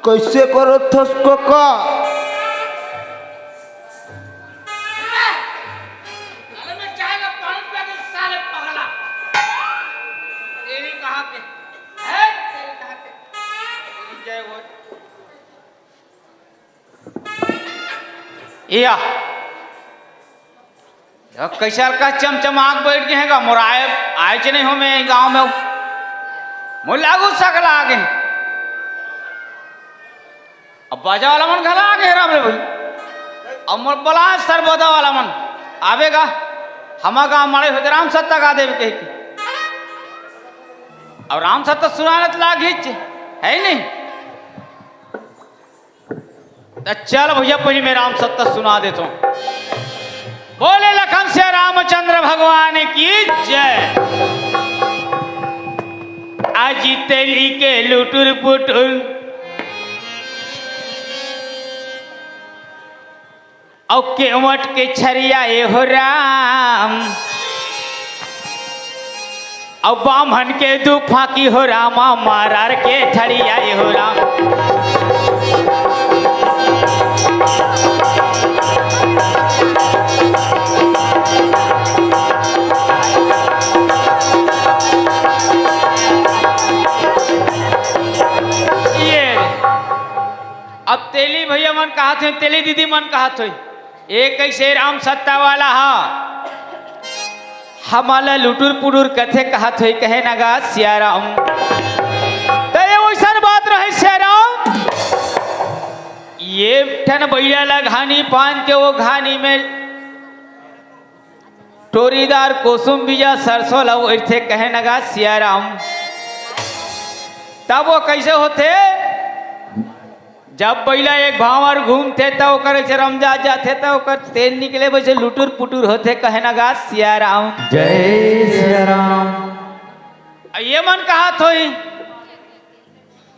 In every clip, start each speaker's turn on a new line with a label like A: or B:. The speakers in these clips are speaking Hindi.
A: कैसे करो थसको का
B: या कैसा का चमचमाक बैठ गए हैं मोराए आए च नहीं हो मैं गांव में मुझे लागू सकला आगे अब बाजा वाला मन घला आगे राम रे भाई अब मोर बोला सरबोदा वाला मन आवेगा हमा गांव मारे होते राम सत्ता गा देव कह के अब राम सत्ता सुनाने लाग हिच है नहीं चल भैया पहले मैं राम सत्ता सुना देता हूं। बोले लखन से रामचंद्र भगवान की जय। आज तेली के लुटुर पुटुर औ केवट के छरिया हो राम औ बामन के दू फाकी हो रामा मारार के छरिया हो राम। अब तेली भैया मन कहा थे तेली दीदी मन कहा थे एक कैसे राम सत्ता वाला हा हमारा लुटुर पुटुर कथे कहा थे कहे नगा सियाराम तेरे वैसा बात रहे सियाराम ये ठन भैया ला घानी पान के वो घानी में टोरीदार कोसुम बीजा सरसों ला वो थे कहे नगा सियाराम। तब वो कैसे होते जब पहला एक भावर घूमते तो से रमजा जाते तो तेल निकले वैसे लुटुर पुटुर होते कहे ना गा सियाराम
A: जय सियाराम।
B: ये मन कहा थोई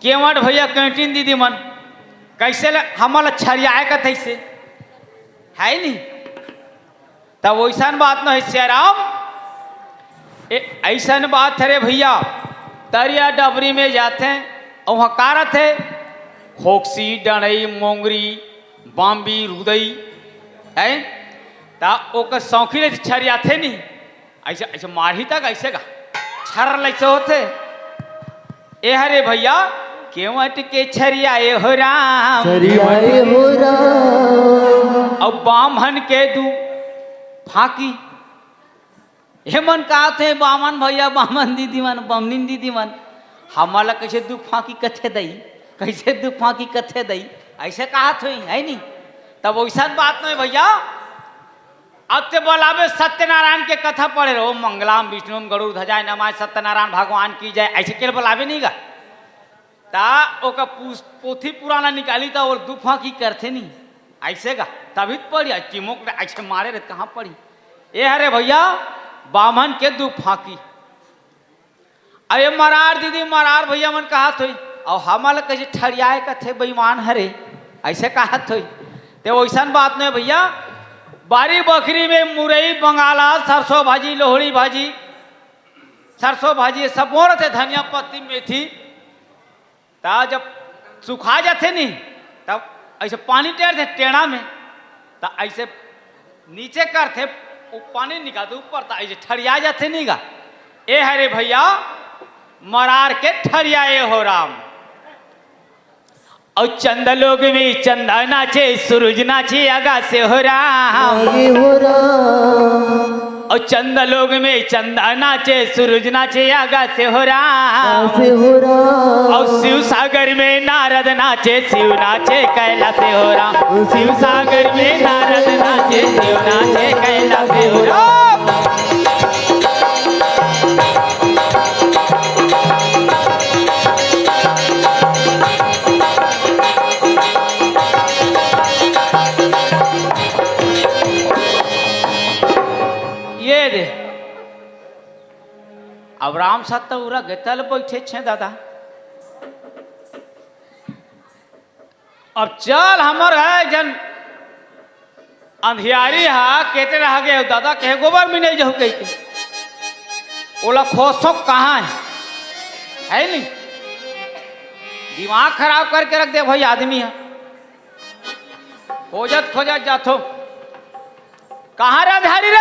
B: केवट भैया कैंटीन दीदी मन कैसे हमारा छरियाए का थैसे है नहीं तब वैसा बात न है सियाराम। ऐसा बात है रे भैया तरिया डबरी में जाते हैं और वहाँ कारत है खोक्सी डणई मोंगरी बाम्बी रुदई है ता ओकर सौखी ले छरिया थे नहीं ऐसे ऐसे मारही तक ऐसे का छर ऐसे होते ए हरे भैया केवट के छरिया हो राम और बामन के दू फाकी हे मन कहा थे बामन भैया बामन दीदी मन बमनिन दीदी मन हमारा कैसे दू फाकी कथे दई कैसे दू फाकी कथे दई ऐसे कहा थी है नहीं तब वैसा बात नहीं भैया। अब ते बोलावे सत्यनारायण के कथा पढ़े रहो मंगलाम विष्णु गरुड़ ध्वजाय नमाय सत्यनारायण भगवान की जय ऐसे के बोलावे नहीं गा ता ओका पोथी पुराना निकाली था और दू फाकी करते नहीं ऐसे का तभी पढ़ी चिमोक ऐसे मारे रहे कहाँ पढ़ी ये हरे भैया बामन के दू फाकी अरे मरार दीदी मरार भैया मन कहा थी और हमारे कैसे ठड़ियाए का थे बेईमान हरे ऐसे कहा थे ते वैसा बात नहीं भैया। बारी बकरी में मुरई बंगाला सरसों भाजी लोहड़ी भाजी सरसों भाजी सब हो रहे थे, धनिया पत्ती मेथी। ता जब सुखा जाते नहीं तब ऐसे पानी टेर थे टेढ़ा में, तो ऐसे नीचे करते वो पानी निकालते ऊपर, तो ऐसे ठरिया जाते नहीं गा। ए हरे भैया मरार के ठरियाए हो राम। और चंद लोग में चंदा नाचे सूरज नाचे आगा से हो राम।
A: आगे हो राम
B: और चंद लोग में चंदा नाचे सूरज नाचे आगा से हो राम।
A: से हो राम
B: और शिव सागर में नारद नाचे शिव नाचे कैला से हो राम। शिव सागर में नारद नाचे शिव नाचे कैला से हो राम। ये दे अब राम सत्ता उरा गतल बैठे छे दादा। अब चल हमर है जन अंधियारी हा केते रह गए दादा कहे गोबर में नहीं जाऊ कह के ओला खोसो कहाँ है नहीं। दिमाग खराब करके रख दे भाई आदमी है। खोजत खोजत जाथो कहाँ रे अंधियारी रे।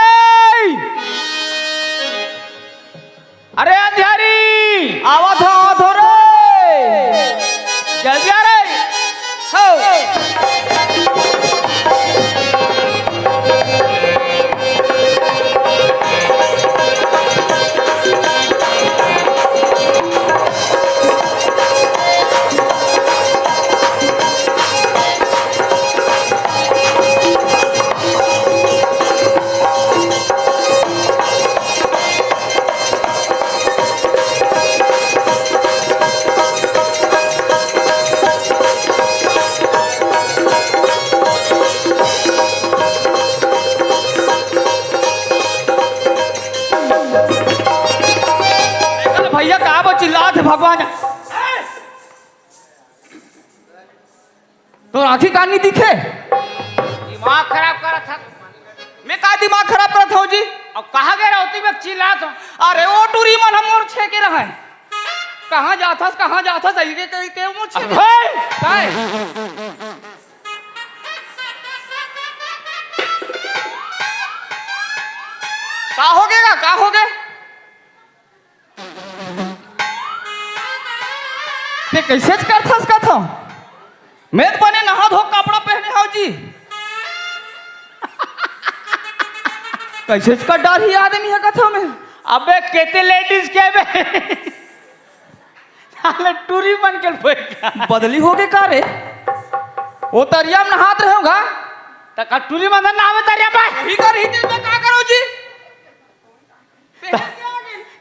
B: अरे अंधियारी
A: आवत हो रे
B: जल्दी आ रे हो। भैया कहा वो चिल्लाते भगवान
A: तो आंखी कान नहीं दिखे।
B: दिमाग खराब करा था।
A: मैं का दिमाग खराब करत हो जी।
B: अब कहाँ गए रहती में चिल्लात हो।
A: अरे ओ टूरी मन हम और छे के रहा है। कहाँ जाता सही के मुझ छे काय का हो गएगा का हो गए ते कैसे करथस कथो मैं तो बने नहा धो कपड़ा पहने हो जी। कैसे का डर ही आदमी है कथो में।
B: अबे केते लेडीज के बे साले टूरी बन के बैठ
A: बदली हो गए का रे। वो तरिया में नहात रहोगा
B: त का टूरी मंदन ना आवे तरिया पे
A: ही कर ही दिन में का करो जी।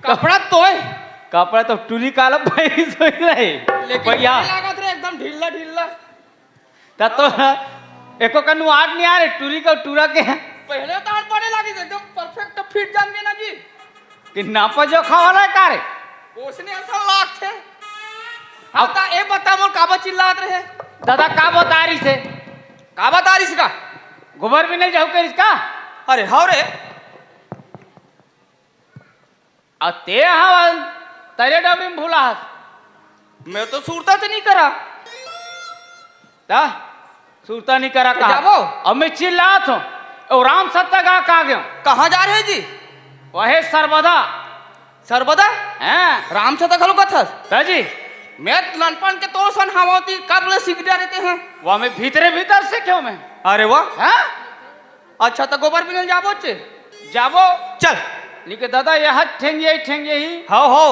A: कपड़ा तोय
B: कपड़ा तो टूरी काला पहनी सोई रहे भैया
A: लागत रे एकदम ढीला ढीला।
B: त तो एको कनु आग नहीं आ रे टूरी का टूरा के
A: पहले तो हाथ पड़े लगी एकदम परफेक्ट फिट जान देना जी।
B: कि नापा जो खावाला का रे
A: उसने ऐसा लाख थे। अब ता ए बता मोर काबा चिल्लात रहे
B: दादा का बता रही से
A: का बता रही इसका
B: गोबर भी नहीं जाऊ कर इसका।
A: अरे हां रे
B: ते हवन तेरे डबरी में भूला
A: मैं तो सूरता से नहीं करा
B: ता सूरता नहीं करा कहा
A: जाबो
B: अब मैं चिल्लात हूँ और राम सत्ता का गया
A: कहाँ जा रहे जी।
B: वहे सर्वदा
A: सर्वदा
B: हैं
A: राम से खलो कथस
B: ताजी
A: मैं लनपन के तो सन हमाती कब ले सीख जा रहते हैं।
B: वह मैं भीतर से क्यों मैं
A: अरे वाह
B: हैं
A: अच्छा तो गोबर बिनल जाबो चे
B: जाबो
A: चल
B: लेकिन दादा यह ठेंगे ही
A: हो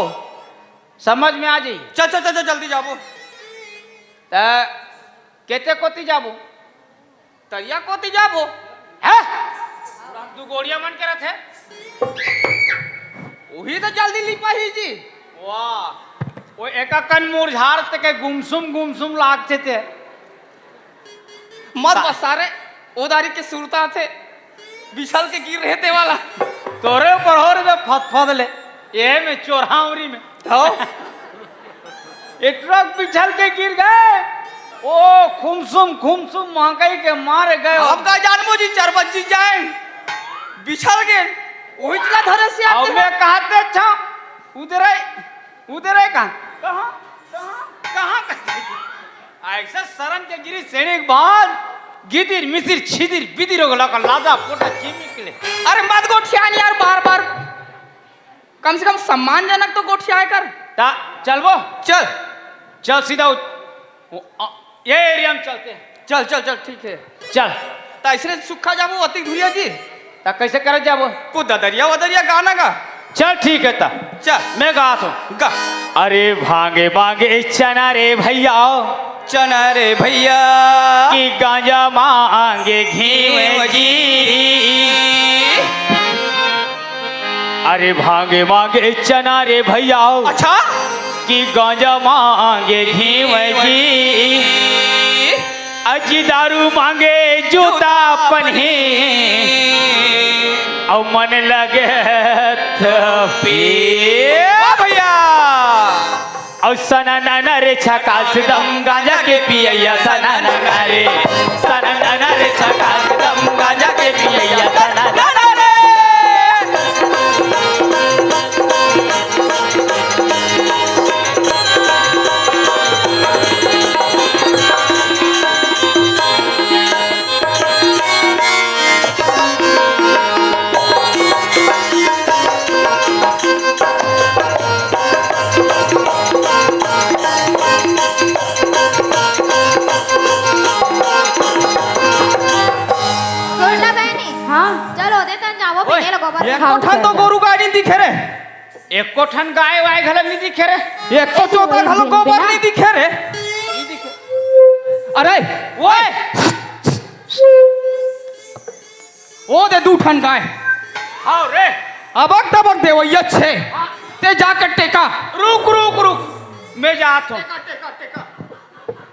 B: समझ में आ जाई।
A: चल चल चल जल्दी जाबो
B: त केते कोती जाबो
A: तरिया कोती जाबो
B: है दू गोड़िया मन के रथे
A: वही तो जल्दी लिपा ही जी।
B: वाह वो एका कन मुरझार तक गुमसुम लागते थे
A: मत बस सारे ओदारी के सुरता थे बिछल के गिर रहते वाला
B: तोरे ऊपर हो रे फद ले ये में चोरहावरी में
A: हो
B: एक ट्रक पिछल के गिर गए। ओ खुमसुम महंगाई के मारे गए।
A: हम का जान मुझी 4 बजे जाए बिछल गए वही चला धरे से
B: अब मैं कहते अच्छा उधर है कहाँ ऐसा शरण के गिरी सेने के बाद गिदिर मिसिर छिदिर बिदिर हो लगा लादा पोटा चिमी के लिए।
A: अरे मत गोठिया यार बार कम से कम सम्मानजनक तो गोठिया कर।
B: चल वो
A: चल
B: सीधा ये एरिया में चलते हैं।
A: चल ठीक है
B: चल
A: तैसरे सुखा जाबो अति धुरिया जी
B: ता कैसे करे जाबो
A: को ददरिया गाना गा।
B: चल ठीक है ता
A: चल
B: मैं गाता हूँ
A: गा।
B: अरे भागे भागे चना रे भैया कि गांजा मांगे घी जी। अरे भागे मांगे चना रे भैया
A: अच्छा
B: कि गांजा मांगे घी जी। अजी दारू मांगे जूता पन्हे और मन लगे
A: भैया
B: और सना नाना रे छकास दम गांजा के पिया सना नाना रे छकास दम गांजा के पिया सना नाना रे।
A: तो गोरु गाड़ी दिखे रे
B: एक कोठन गाय वाय घलम नहीं दिखे रे
A: एक को चोता घलो गोबर नहीं दिखे रे। अरे ओए ओ दे दूठन गाय
B: आओ रे
A: अबक दे वो अच्छे ते जाकर टेका।
B: रुक मैं जाता हूँ।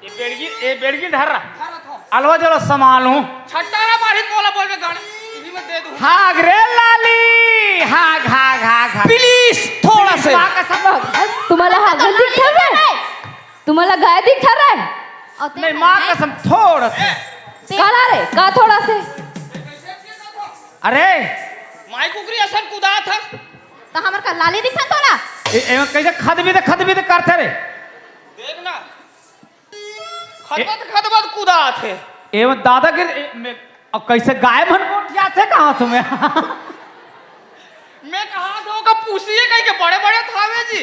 B: ये बेड़गी धर रहा अलवा जरा संभालू
A: छट्टारा मारी मोला बोल में गाड़ी इसी में दे दूं।
B: हाँ रे लाली हाँ
A: प्लीज थोड़ा से
C: तुम्हाला हा घर दिख रहा है तुम्हाला गाय दिख रहा है
B: नहीं माँ कसम थोड़ा से
C: काला रे का थोड़ा से
B: अरे
A: माई कुकरी असन कुदा था
C: तो हमर का लाली दिखा तोला
B: कैसे खद भी तो करते रे
A: देखना खदबत कुदा थे
B: एवं दादा के अब कैसे गाय मन को थे कहाँ तुम्हें
A: मैं कहा दो का पूछिए कहीं के बड़े थावे जी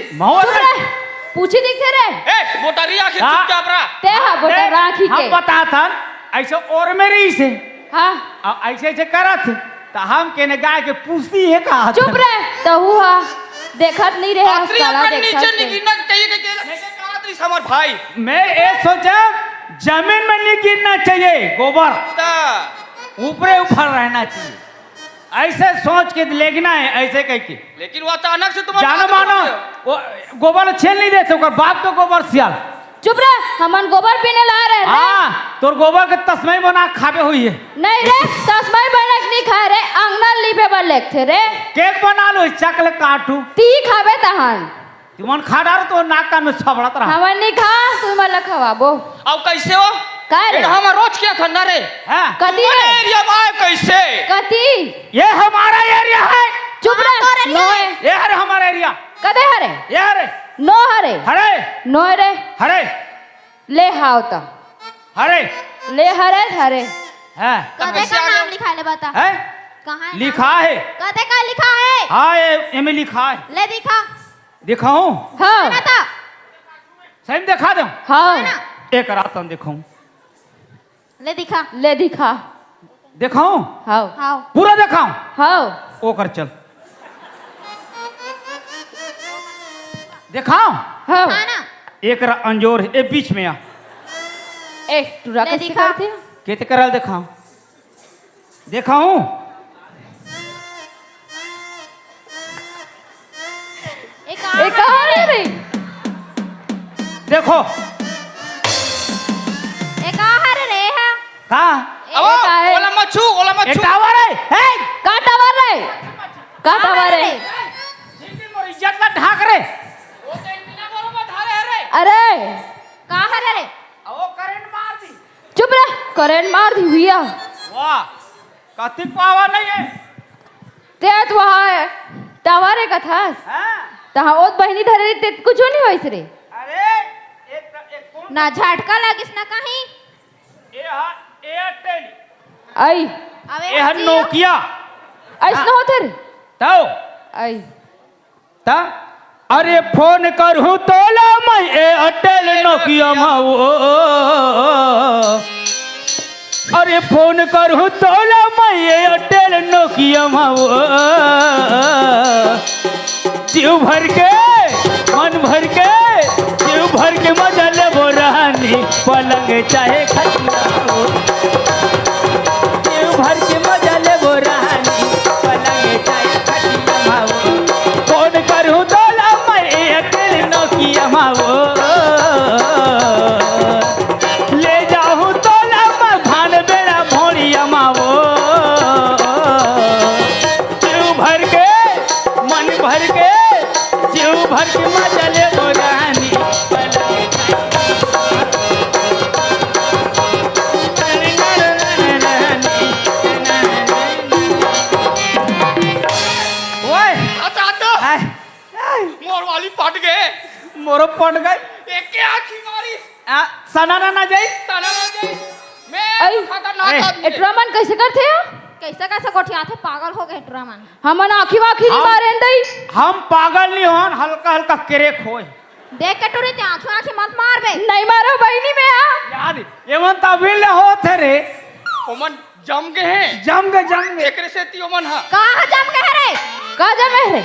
C: पूछी दिखे रे
A: ए मोटरी आंखें चुपचाप रहा
C: ते हा बोटा राखी के
B: हम बता था ऐसे और मेरी से
C: हाँ
B: ऐसे करत तो हम केने गाय के पूछी है कहाँ
C: चुप रे तो हुआ देखत नहीं रहे
A: अतरी अपन नीचे नहीं गिरना चाहिए के कहा तो समर भाई
B: मैं ये सोचा जमीन में नहीं गिरना चाहिए गोबर ऊपर रहना चाहिए ऐसे सोच के लेगना है ऐसे कह के।
A: लेकिन वो अचानक से तुम्हारा
B: जानो मानो वो गोबर छेल नहीं देते ओकर बाप तो गोबर सियाल
C: चुप रे हमन गोबर पीने ला रहे
B: हाँ तोर गोबर के तस्मै बना खाबे हुई है
C: नहीं रे तस्मै बना नहीं खा रे अंगना लीपे बर लेख थे रे
B: केक बना लो चकले काटू
C: ती खाबे तहन
B: तुमन खा डार तो नाका में छबड़त रहा
C: हमन नहीं खा तुम मला खवाबो
A: अब कैसे हो
C: का रे
A: हम रोज क्या ठंडा रे
B: हां
C: कदी
A: एरिया में कैसे
C: कदी
B: ये हमारा एरिया है
C: चुप रे नो है
B: ये हरे हमारा एरिया
C: कदे हरे
B: ये हरे
C: नो हरे
B: हरे
C: नो रे
B: हरे
C: ले हाव तो
B: हरे
C: ले हरे
B: है
C: कदे का नाम लिखा ले बता
B: है
C: कहां है
B: लिखा है
C: कदे का लिखा है
B: हाँ ये में लिखा है
C: ले दिखा
B: दिखाऊं
C: हां ना ता
B: सही में दिखा दूं
C: हां
B: एक रात हम दिखाऊं
C: ले दिखा
B: दिखाऊं
C: हां
B: पूरा दिखाऊं
C: हां
B: ओकर चल दिखाऊं
C: हां
B: एक अंजोर है ए बीच में आ
C: ए तू रख कैसे करते
B: केते करल दिखाऊं दिखाऊं
C: ए कहां रे
B: देखो
C: ए कहां रे है
B: कहां
A: ओला मच्छू
B: ए टावर है
C: का टावर रे
B: जिंदगी मोर इज्जत ला ढाक रे
A: ओ ते बिना बरोबर धारे रे
C: अरे
D: का है रे?
B: वो करंट मार दी।
C: चुप रह, करंट मार दी भैया।
B: वाह कथिक पावा नहीं है।
C: तेत वहाँ है तवारे कथास
B: हाँ?
C: तहाँ ओत बहनी धरे ते कुछ नहीं होइस रे।
B: अरे एक कौन
D: ना झटका लगिस ना कहीं।
B: ये हा एयरटेल
C: आई
D: अबे
B: ये हा नोकिया
C: ऐसा होते रे।
B: तो
C: आई
B: ता अरे फोन करूं तो ला मैं एयरटेल नोकिया माओ। अरे फोन करूं तो ला मैं एयरटेल नोकिया माओ। जीव भर के मन भर के जीव भर के मजा ले वो रानी पलंग चाहे खटिया हो। जीव भर के मजा ले वो रानी पलंग चाहे खटिया हो। फोन करूं तो ला मैं एयरटेल नोकिया माओ। ले जाऊं तो ला मैं भान बेड़ा भोड़िया माओ। जीव भर के मन भर के जीव भर के मजा ले वो रानी पलंग ओए
A: चाचा मोर वाली पट गए।
B: मोरो पट गई।
A: एक के आँखी मारी
B: सना ना जाई।
A: तना ना जाए।
C: आई।
A: मैं खतरनाक
B: ए,
A: आदमी है।
C: एट्रामन कैसे करते हो?
D: कैसे कैसे गोठिया थे पागल हो गए ड्रामन।
C: हमन आँखी वाखी नहीं
B: हम-
C: मारे दई।
B: हम पागल नहीं होन हल्का हल्का क्रेक होए।
D: देख के टूरी ते आँखी आँखी मत मार बे।
C: नहीं मारो बहनी में आ।
B: याद एवं तबिल होते रे
A: ओमन जम गए हैं।
B: जम गए
A: एकरे से ती ओमन हा।
D: कहाँ जम गए रे?
C: का जमे रे?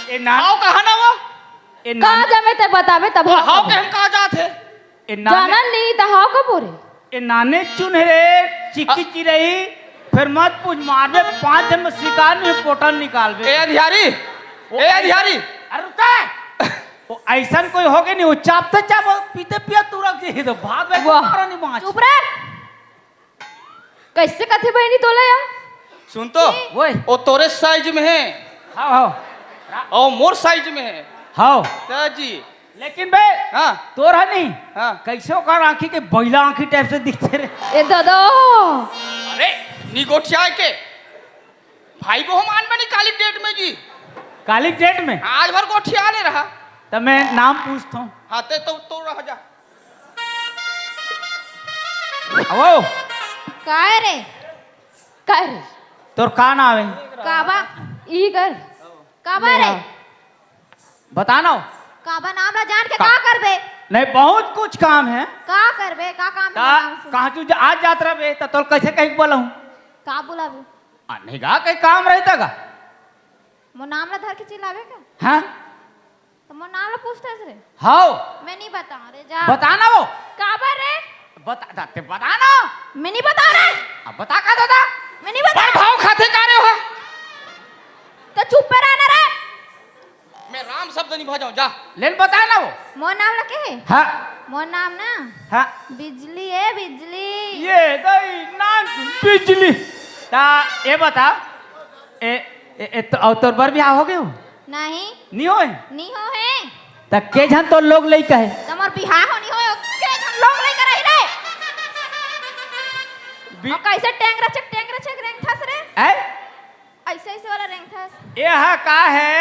B: ए ना
A: आओ कहा ना वो।
B: ए
C: का
B: ना
C: जमे ते बतावे तब
A: और हाउ के हम कहा जाते।
B: ए नाने
C: जानन नहीं त हाउ का बोरे।
B: ए नाने चुन रे चिक्की चिरई फिर मत पूछ मारबे 5 दिन में शिकार में पोटल निकालबे।
A: ए अधिकारी ए अधिकारी
B: अरे रुका वो ऐसा कोई हो गए नहीं वो चापते चाप पीते पिया तुरक जी तो भाग गए
C: वाह।
B: मारा नहीं माच।
D: चुप रे।
C: कैसे कथे बहनी तोला या?
A: सुन तो
B: ओए
A: वो तोरे साइज में है
B: हां
A: और मोर साइज में है।
B: हां
A: तो जी
B: लेकिन बे
A: हाँ
B: तोरा नहीं
A: हाँ।
B: कैसे ओकर आंखी के बैला आंखी टाइप से दिखते रे।
C: ए दादा
A: अरे निगोठिया के भाई को हम आन बनी काली डेट में जी।
B: काली डेट में
A: आज भर गोठिया ले रहा।
B: तो मैं नाम पूछता हूँ।
A: हाथे तो रह जा।
B: वो
D: का है रे?
C: कर
B: तोर का नाम है
D: काबा
C: ई कर
D: काबा रे?
B: बताना।
D: काबा नाम ला जान के का करबे?
B: नहीं बहुत कुछ काम है।
D: का करबे? का काम है नाम से?
B: कहाँ तू आज जात रहे तो तोर कैसे कहीं बोला हूँ
D: का बुलाबे?
B: नहीं गा कहीं काम रहता का।
D: मो नाम ला धर के चिल्लाबे का?
B: हाँ
D: तो मो नाम ला पूछते रे?
B: हाउ
D: मैं नहीं बता रे जा।
B: बताना वो
D: काबा रे?
B: बताना
D: मैं नहीं बता रे।
B: अब बता का दादा।
D: मैं नहीं बता।
A: बड़ भाव खाते का रे हो।
D: तो चुप पे रहना रे।
A: मैं राम शब्द नहीं भजाऊं जा।
B: लेन बताना वो।
D: मो नाम ला के है?
B: हाँ
D: मो नाम ना
B: हाँ
D: बिजली है बिजली।
B: ये दई ना बिजली ता ये बता तो तोर बर बियाह हो गए हो नहीं होए
D: नहीं हो है।
B: त के जन तो लोग लई कहे
D: तमर बिहार होनी हो के हम लोग लेकर रही रे। और कैसे टेंगरा चक रैंक था रे?
B: है
D: ऐसे ऐसे वाला रैंक था।
B: ये हा का है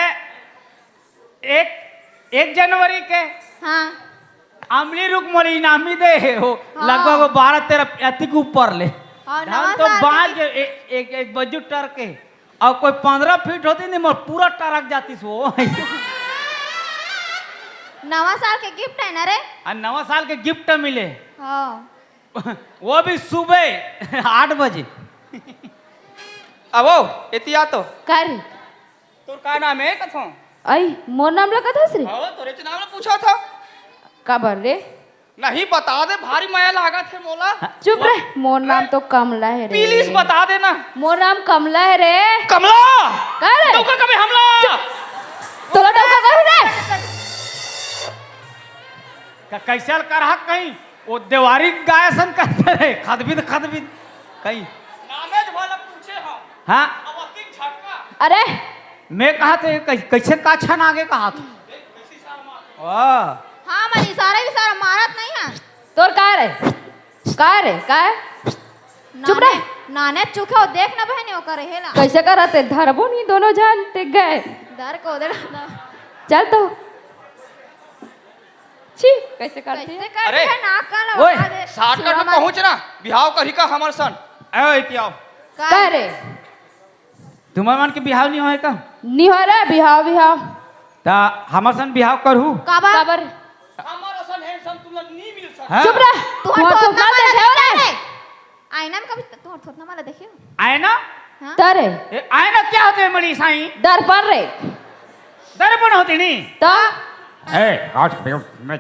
B: 1 जनवरी के
D: हाँ
B: अमली रुकमणी नामी दे हो
D: हाँ।
B: लगभग 12-13 अति के ऊपर ले
D: और
B: हम
D: नवा
B: तो
D: साल
B: बाज एक बजू टर के और कोई 15 फीट होती नहीं मगर पूरा टरक जाती सो।
D: नवा साल के गिफ्ट है ना रे?
B: और नवा साल के गिफ्ट मिले
D: हाँ
B: वो भी सुबह 8 बजे।
A: अब एतिया तो
C: कर
A: तोर का नाम है कथो।
C: आई मोर नाम ला कथस रे?
A: हाँ तोरे के नाम पूछा था।
C: का बर रे?
A: नहीं बता दे भारी माया लागा थे मोला।
C: चुप रे, मोर नाम तो कमला है रे।
A: प्लीज बता देना।
C: मोर नाम कमला है रे।
A: कमला
C: का रे?
A: तो कभी हमला
C: तोला डोका कर रे।
B: कैसल कर कहीं वो देवारी गायसन करते रहे खदबिद कहीं
A: नामे वाला पूछे हम।
B: हाँ
A: अवतिक झटका
C: अरे
B: मैं कहा थे कैसे का छन आगे कहा था।
A: कैसी सार मार।
B: वाह
D: हाँ मन इशारा विशारा मारत नहीं है
C: तोर का रे चुप रह।
D: नाने चुखे देख ना बहनी वो करे हेला
C: कैसे करते धरबो नहीं दोनों जान ते गए
D: डर को दे
C: चल तो छी कैसे करते
D: कैसे
C: हैं?
D: करते
A: अरे,
D: हैं नाक काला
A: ओए
D: बता दे
A: शॉर्टकट में पहुंच ना बिहाव करी का हमर सन ए पियाओ
C: का रे
B: तुम्हारे मन के बिहाव नहीं होए का
C: नहीं हो रहा बिहाव
B: ता हमर सन बिहाव करहू
D: काबा
C: काबर
A: हमर सन हैंडसम तुला नहीं मिल सकता
B: हाँ?
C: चुप रह
D: तू
C: तू
D: तो
C: ना देखे हो रे
D: आईना में कभी तू थोतना वाला देखियो
B: आयना
D: हां
C: तारे
B: आयना क्या होते हैं मणि साई
C: दर्पण रे
B: दर्पण होते नहीं
C: तो
B: ए आज मैं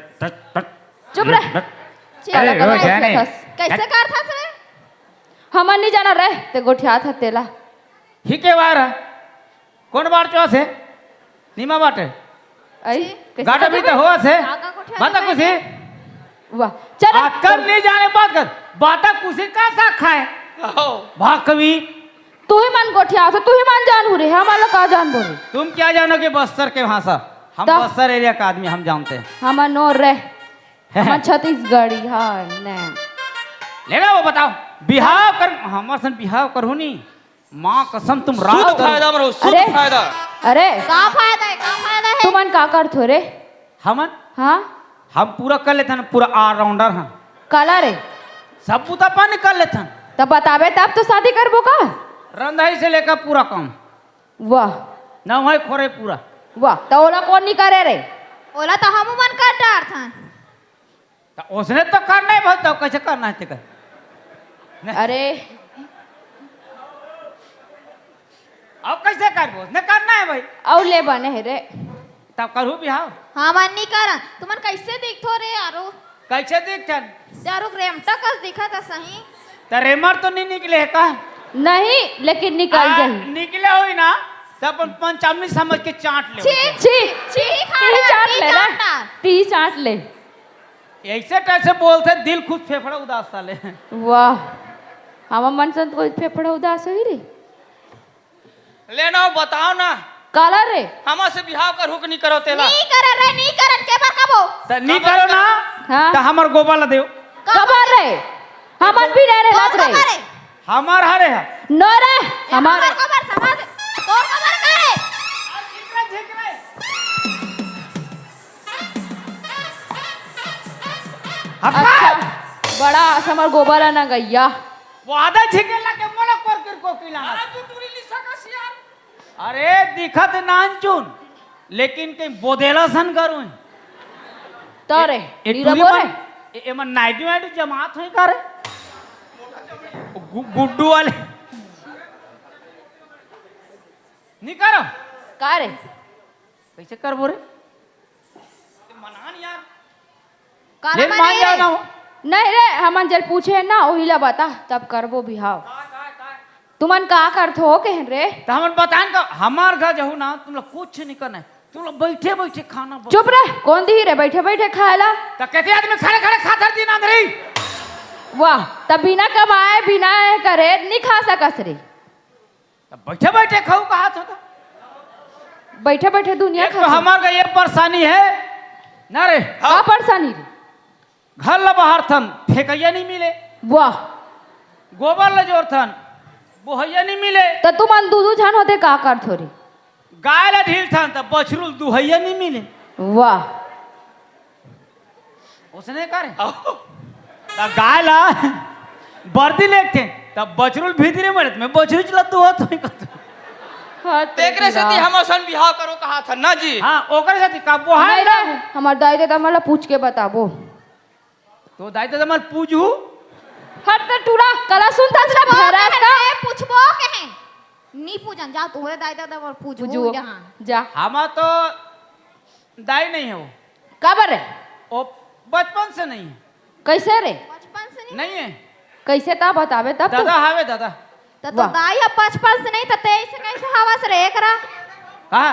C: चुप रह
B: अरे वो जाने
D: कैसे कर था से
C: हमन नहीं जाना रे ते गोठिया था तेला
B: ही के बार कौन बार चौस है नीमा बाटे
C: आई
B: गाटा भी तो हुआ से
D: आगा कोठिया
B: बाता कुछ है
C: वाह चल
B: आकर नहीं जाने बात कर बाता कुछ का सा खाए भाग कभी
C: तू ही मन गोठिया से तू ही मन जान हो रे हमारा का जान बोले
B: तुम क्या जानोगे बस्तर के भाषा हम
C: तो?
B: बस्तर एरिया का आदमी हम जानते हैं
C: हमन नोर रे हमन छत्तीसगढ़ी हां ने
B: लेना वो बताओ बिहाव कर हमारे सन बिहाव करो नहीं माँ कसम तुम रात
A: शुद्ध फायदा में रहो शुद्ध
C: अरे।
A: फायदा
C: अरे
D: का फायदा है
C: तू मन का कर थो रे
B: हमन
C: हाँ
B: हम पूरा कर लेते हैं पूरा ऑलराउंडर हैं
C: काला रे
B: सब पूता पानी कर लेते हैं
C: तब बतावे तब तो शादी करबो का
B: रंधाई से लेकर पूरा काम
C: वाह
B: न है खोरे पूरा
C: वाह तो ओला कौन नहीं करे रे
D: ओला तो हम मन कर डार था
B: तो उसने तो करना ही बहुत कैसे करना है तेकर
C: अरे
B: अब कैसे करबो उसने करना है भाई
C: और ले बने है रे
B: तब करू बिहाव
D: हाँ मन नहीं कर तुमन कैसे दिखतो रे यारो
B: कैसे देख चल
D: यारो रेमटा कस दिखा था सही
B: तो रेमर तो नहीं निकले है का
C: नहीं लेकिन निकल जाही
B: निकले हुई ना तो अपन पंचामनी समझ के चाट ले
D: छी
C: छी
D: छी
C: ती चाट ले रे ती चाट ले
B: ऐसे कैसे बोलते दिल खुद फेफड़ा उदास साले
C: वाह हम मन संत को फेफड़ा उदास होई रे
A: लेना हो, बताओ ना
C: काला रे
A: हमार से बिहाव कर हुक नहीं करो तेला
D: नहीं कर रे नहीं करन के बार कबो
B: तो नहीं करो ना
C: हाँ
B: तो हमार गोबर ला देव
C: कबर रे हमन भी रे नाच रे
B: हमार हरे है
C: न रे हमार
D: हमार खबर समाज तोर खबर करे
C: अच्छा बड़ा समर गोबर ना गैया
B: वादा झिकेला के मोला कर को किलाना अरे दिखत नानचुन लेकिन कहीं बोदेला सन करूं
C: तो रे
B: ए
C: नीरा
B: टूरी
C: बोले
B: मन एमन नाइटी वाइटी जमात होई का रे गुड्डू वाले नहीं करो
C: का रे
B: कैसे करबो रे
A: मनान यार
D: काला
B: ले मान जाओ ना हो
C: नहीं रे हमन जल पूछे ना ओही ला बता तब करबो बिहाव तुमन का करथो हो के रे
B: तो हमन बतान का हमार घर जहू ना तुम लोग कुछ नहीं करना है तुम लोग बैठे बैठे खाना बना-
C: चुप रह कौन दी रे बैठे बैठे खाएला
B: तो कहते आदमी खड़े खड़े खाता दिन अंदर
C: वाह तब बिना कमाए बिना करे नहीं खा सकस रे
B: तो बैठे बैठे खाऊ का हाथ होता
C: बैठे बैठे दुनिया
B: एक तो
C: खा
B: हमार का ये परेशानी है ना रे
C: का परेशानी रे
B: घर ला बाहर थन फेंकैया नहीं मिले
C: वाह
B: गोबर ला जोर थन बोहैया नहीं मिले
C: तो तुमन दूधू छान होते का करथो रे
B: गाय ला ढील थन तो बछरुल दुहैया नहीं मिले
C: वाह
B: उसने करे तब गाय ला बर्दी लेके तब बछरुल भीतरे मरत में बछरू चला तो हो तो
C: हाँ,
A: तेकरे से ती हमार सन बिहाव करो कहा था ना जी
B: हां ओकर साथी का बोहाय
C: नहीं रे हमार दाई दादा मला पूछ के बताबो
B: तो दाई तो मत पूछू
C: हट तो टूरा कला सुनता जरा भरास का
D: पूछबो के हैं नी पूजन जा तोहरे दाई दादा और पूछबो
C: बुझो
D: जहां
C: जा
B: हमा तो दाई नहीं है वो
C: कबर रे
B: वो बचपन से नहीं है
C: कैसे रे
D: बचपन से नहीं
B: नहीं है
C: कैसे ता बतावे तब
B: दादा हावे दादा
D: तो
C: वाह।
D: दाई अब बचपन से नहीं तो तेईस से कैसे हवस रे एकरा
B: कहा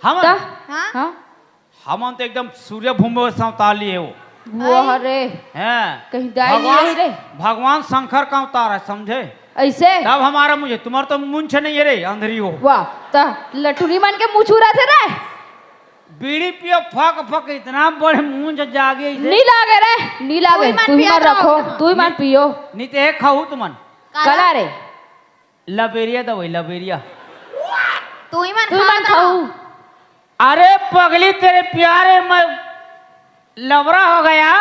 B: हम
C: ता
D: हां
C: हां
B: हम तो एकदम सूर्य भूमि संताली है वो
C: वो रे
B: हैं
C: कहीं दाई नहीं रही रे
B: भगवान शंकर का अवतार है समझे
C: ऐसे
B: तब हमारा मुझे तुम्हारा तो मुंछ नहीं है रे अंधरी हो
C: वाह ता लटुनी मन के मुछू रहे थे रे
B: बीड़ी पियो फक फक इतना बड़े मुंह से जागे इसे।
C: नी लागे रे, नी लागे।
D: तू ही मन
C: तू ही
D: पिया
C: मन रखो,
D: रहो।
C: तू ही मन पियो।
B: नहीं तो एक खाऊ तुमन
C: कला रे,
B: लबेरिया दवाई लबेरिया।
D: तू ही मन
C: तू ही मन खाऊ।
B: अरे पगली तेरे प्यारे में लबरा हो गया।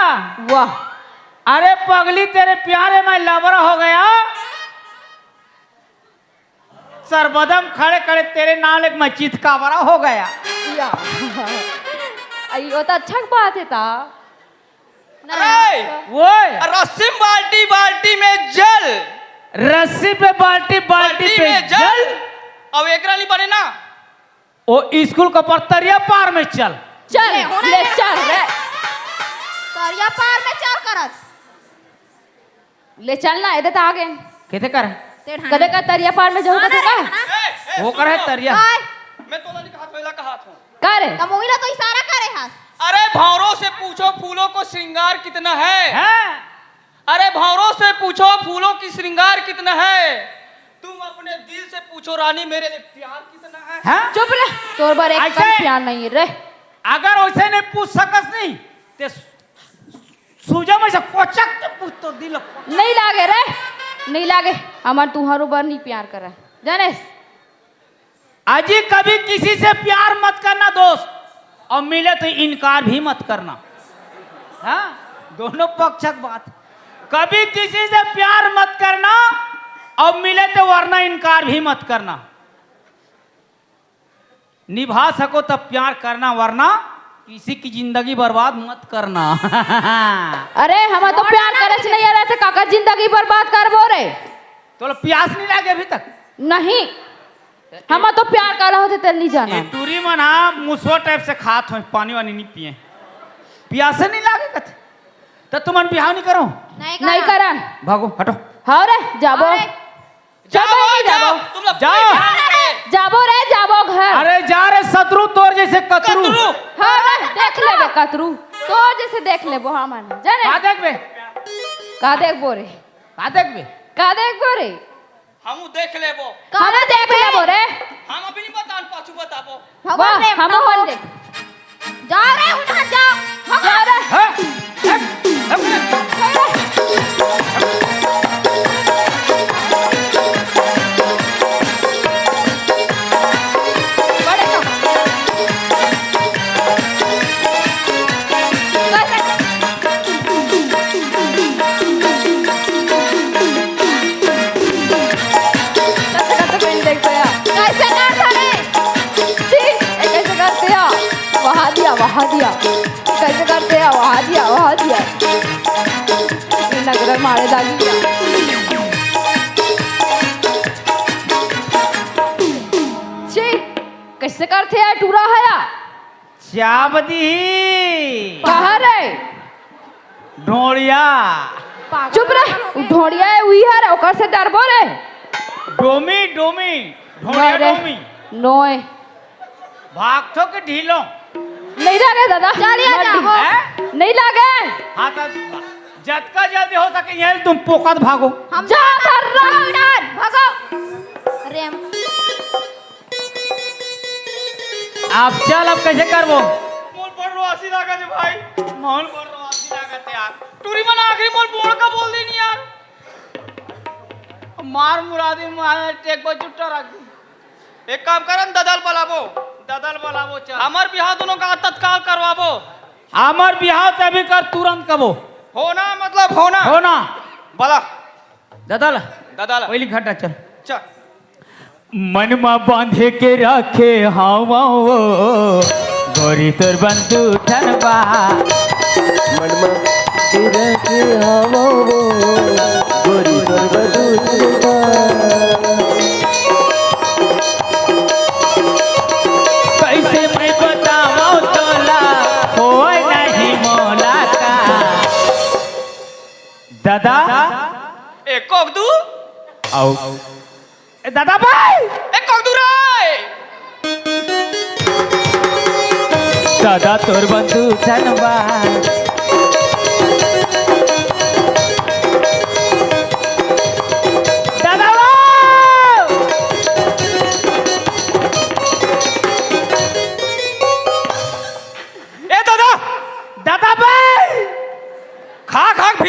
C: वाह,
B: अरे पगली तेरे प्यारे में लबरा हो गया। सरबदम खड़े खड़े तेरे नाल एक मस्जिद का बड़ा हो गया।
C: अयो तो अच्छा बात है ता।
A: अरे
B: वो
A: रस्सी बाल्टी बाल्टी में जल,
B: रस्सी पे बाल्टी बाल्टी पे
A: में जल। अब एकरा नहीं बने ना।
B: ओ स्कूल का परतरिया पार में चल।
C: चल ले चल रे,
D: करिया पार में चल करत।
C: ले चलना इधर तो आगे।
B: कैसे कर
C: कदे का तरिया पार में जाऊँ तो का
B: वो कर है तरिया।
A: मैं तो नहीं कहा वेला कहा था।
C: करे
D: तमोइला तो इशारा करे हाथ।
A: अरे भौरों से पूछो फूलों को श्रृंगार कितना है।
B: हैं?
A: अरे भौरों से पूछो फूलों की श्रृंगार कितना है। तुम अपने दिल से पूछो रानी मेरे लिए प्यार कितना है।
B: हैं?
C: चुप रह, तोर बार एक
B: ऐसे?
C: कम प्यार नहीं रे।
B: अगर वैसे नहीं पूछ सकस नहीं ते सूजा में से कोचक के पूछ तो दिल।
C: नहीं लागे रे, नहीं लागे। हमार तुहारो बार नहीं प्यार करा जानेस।
B: अजी कभी किसी से प्यार मत करना दोस्त, और मिले तो इनकार भी मत करना। हाँ, दोनों पक्षक बात। कभी किसी से प्यार मत करना और मिले तो वरना इनकार भी मत करना। निभा सको तब प्यार करना, वरना किसी की जिंदगी बर्बाद मत करना।
C: अरे हम तो प्यार करे से नहीं आ रहे थे, काका जिंदगी बर्बाद कर बो रे।
B: तो प्यास नहीं लगे अभी तक?
C: नहीं, हम तो प्यार कर होते तेल नहीं जाना।
B: ये टूरी मन हाँ मुसवा टाइप से खात हो, पानी वानी नहीं पिए, प्यास नहीं लागे कथे तो तुमन बिहाव नहीं करो।
C: नहीं करन,
B: भागो हटो।
C: हाँ रे जाबो,
A: जाओ जाओ तुम लोग
B: जाओ।
C: जाबो रे जाबो घर।
B: अरे जा रे शत्रु तोर जैसे कतरू।
A: कतरू।
C: हाँ रे देख ले कतरू तो जैसे देख ले वो हम जाने
B: का देख बे,
C: का देख बो रे,
B: का देख बे।
C: का देख बो रे,
A: हम देख लेबो।
C: हम देख ले बो रे।
A: हम अभी नहीं बतान पाछू बताबो।
C: वाह हम होन देख
D: जा रे उधर जाओ।
C: जा रे।
B: हाँ,
C: बड़े तो कैसे देख पाया,
D: कैसे कर रे?
C: कैसे करते हैं वहाँ दिया वहाँ दिया, कैसे करते हैं वहाँ दिया वहाँ दिया। नगर मारे दागी दिया। छी कैसे करते हैं टूरा है
B: चाबदी
C: कहाँ रे,
B: ढोड़िया
C: चुप रे। ढोड़िया है हुई है रे, ओकर से डरबो रे।
B: डोमी डोमी ढोड़िया डोमी
C: नोए
B: भाग थो के ढीलो।
C: नहीं लागे दादा,
D: चलिए जाओ।
B: हैं?
C: नहीं लागे।
B: हाँ तो जतका जल्दी हो सके यही तुम पोकत भागो।
D: हम
C: जा धर रहा
D: इधर भागो। अरे
B: आप चल, अब कैसे करबो?
A: मोल पर रोसी लगा जे भाई। मोल पर रोसी लगा यार। टूरी मन आखिरी मोल बोल का बोल दी नहीं यार।
B: मार मुरादी मार टेक को चुट्टा रख दी।
A: एक काम करन ददल बलाबो।
B: ददल बोलाबो चल।
A: हमार बिहार दोनों का तत्काल करवाबो।
B: हमार बिहाव तभी कर तुरंत कबो
A: होना मतलब होना।
B: हो ना।
A: बला
B: ददल
A: ददल
B: पहली घटा चल।
A: चल।
B: मन में बांधे के रखे हवा गोरी तोर बंधु ठनबा।
E: मनमा तेरा के हवा वो गोरी तोर बदूलबा।
B: कैसे मैं बताऊं तोला हो नहीं मोला का। दादा
A: एक कोगदू
B: आओ दादा भाई।
A: एक कोगदू रे।
B: दादा तोर बंधु ठनबा। दादा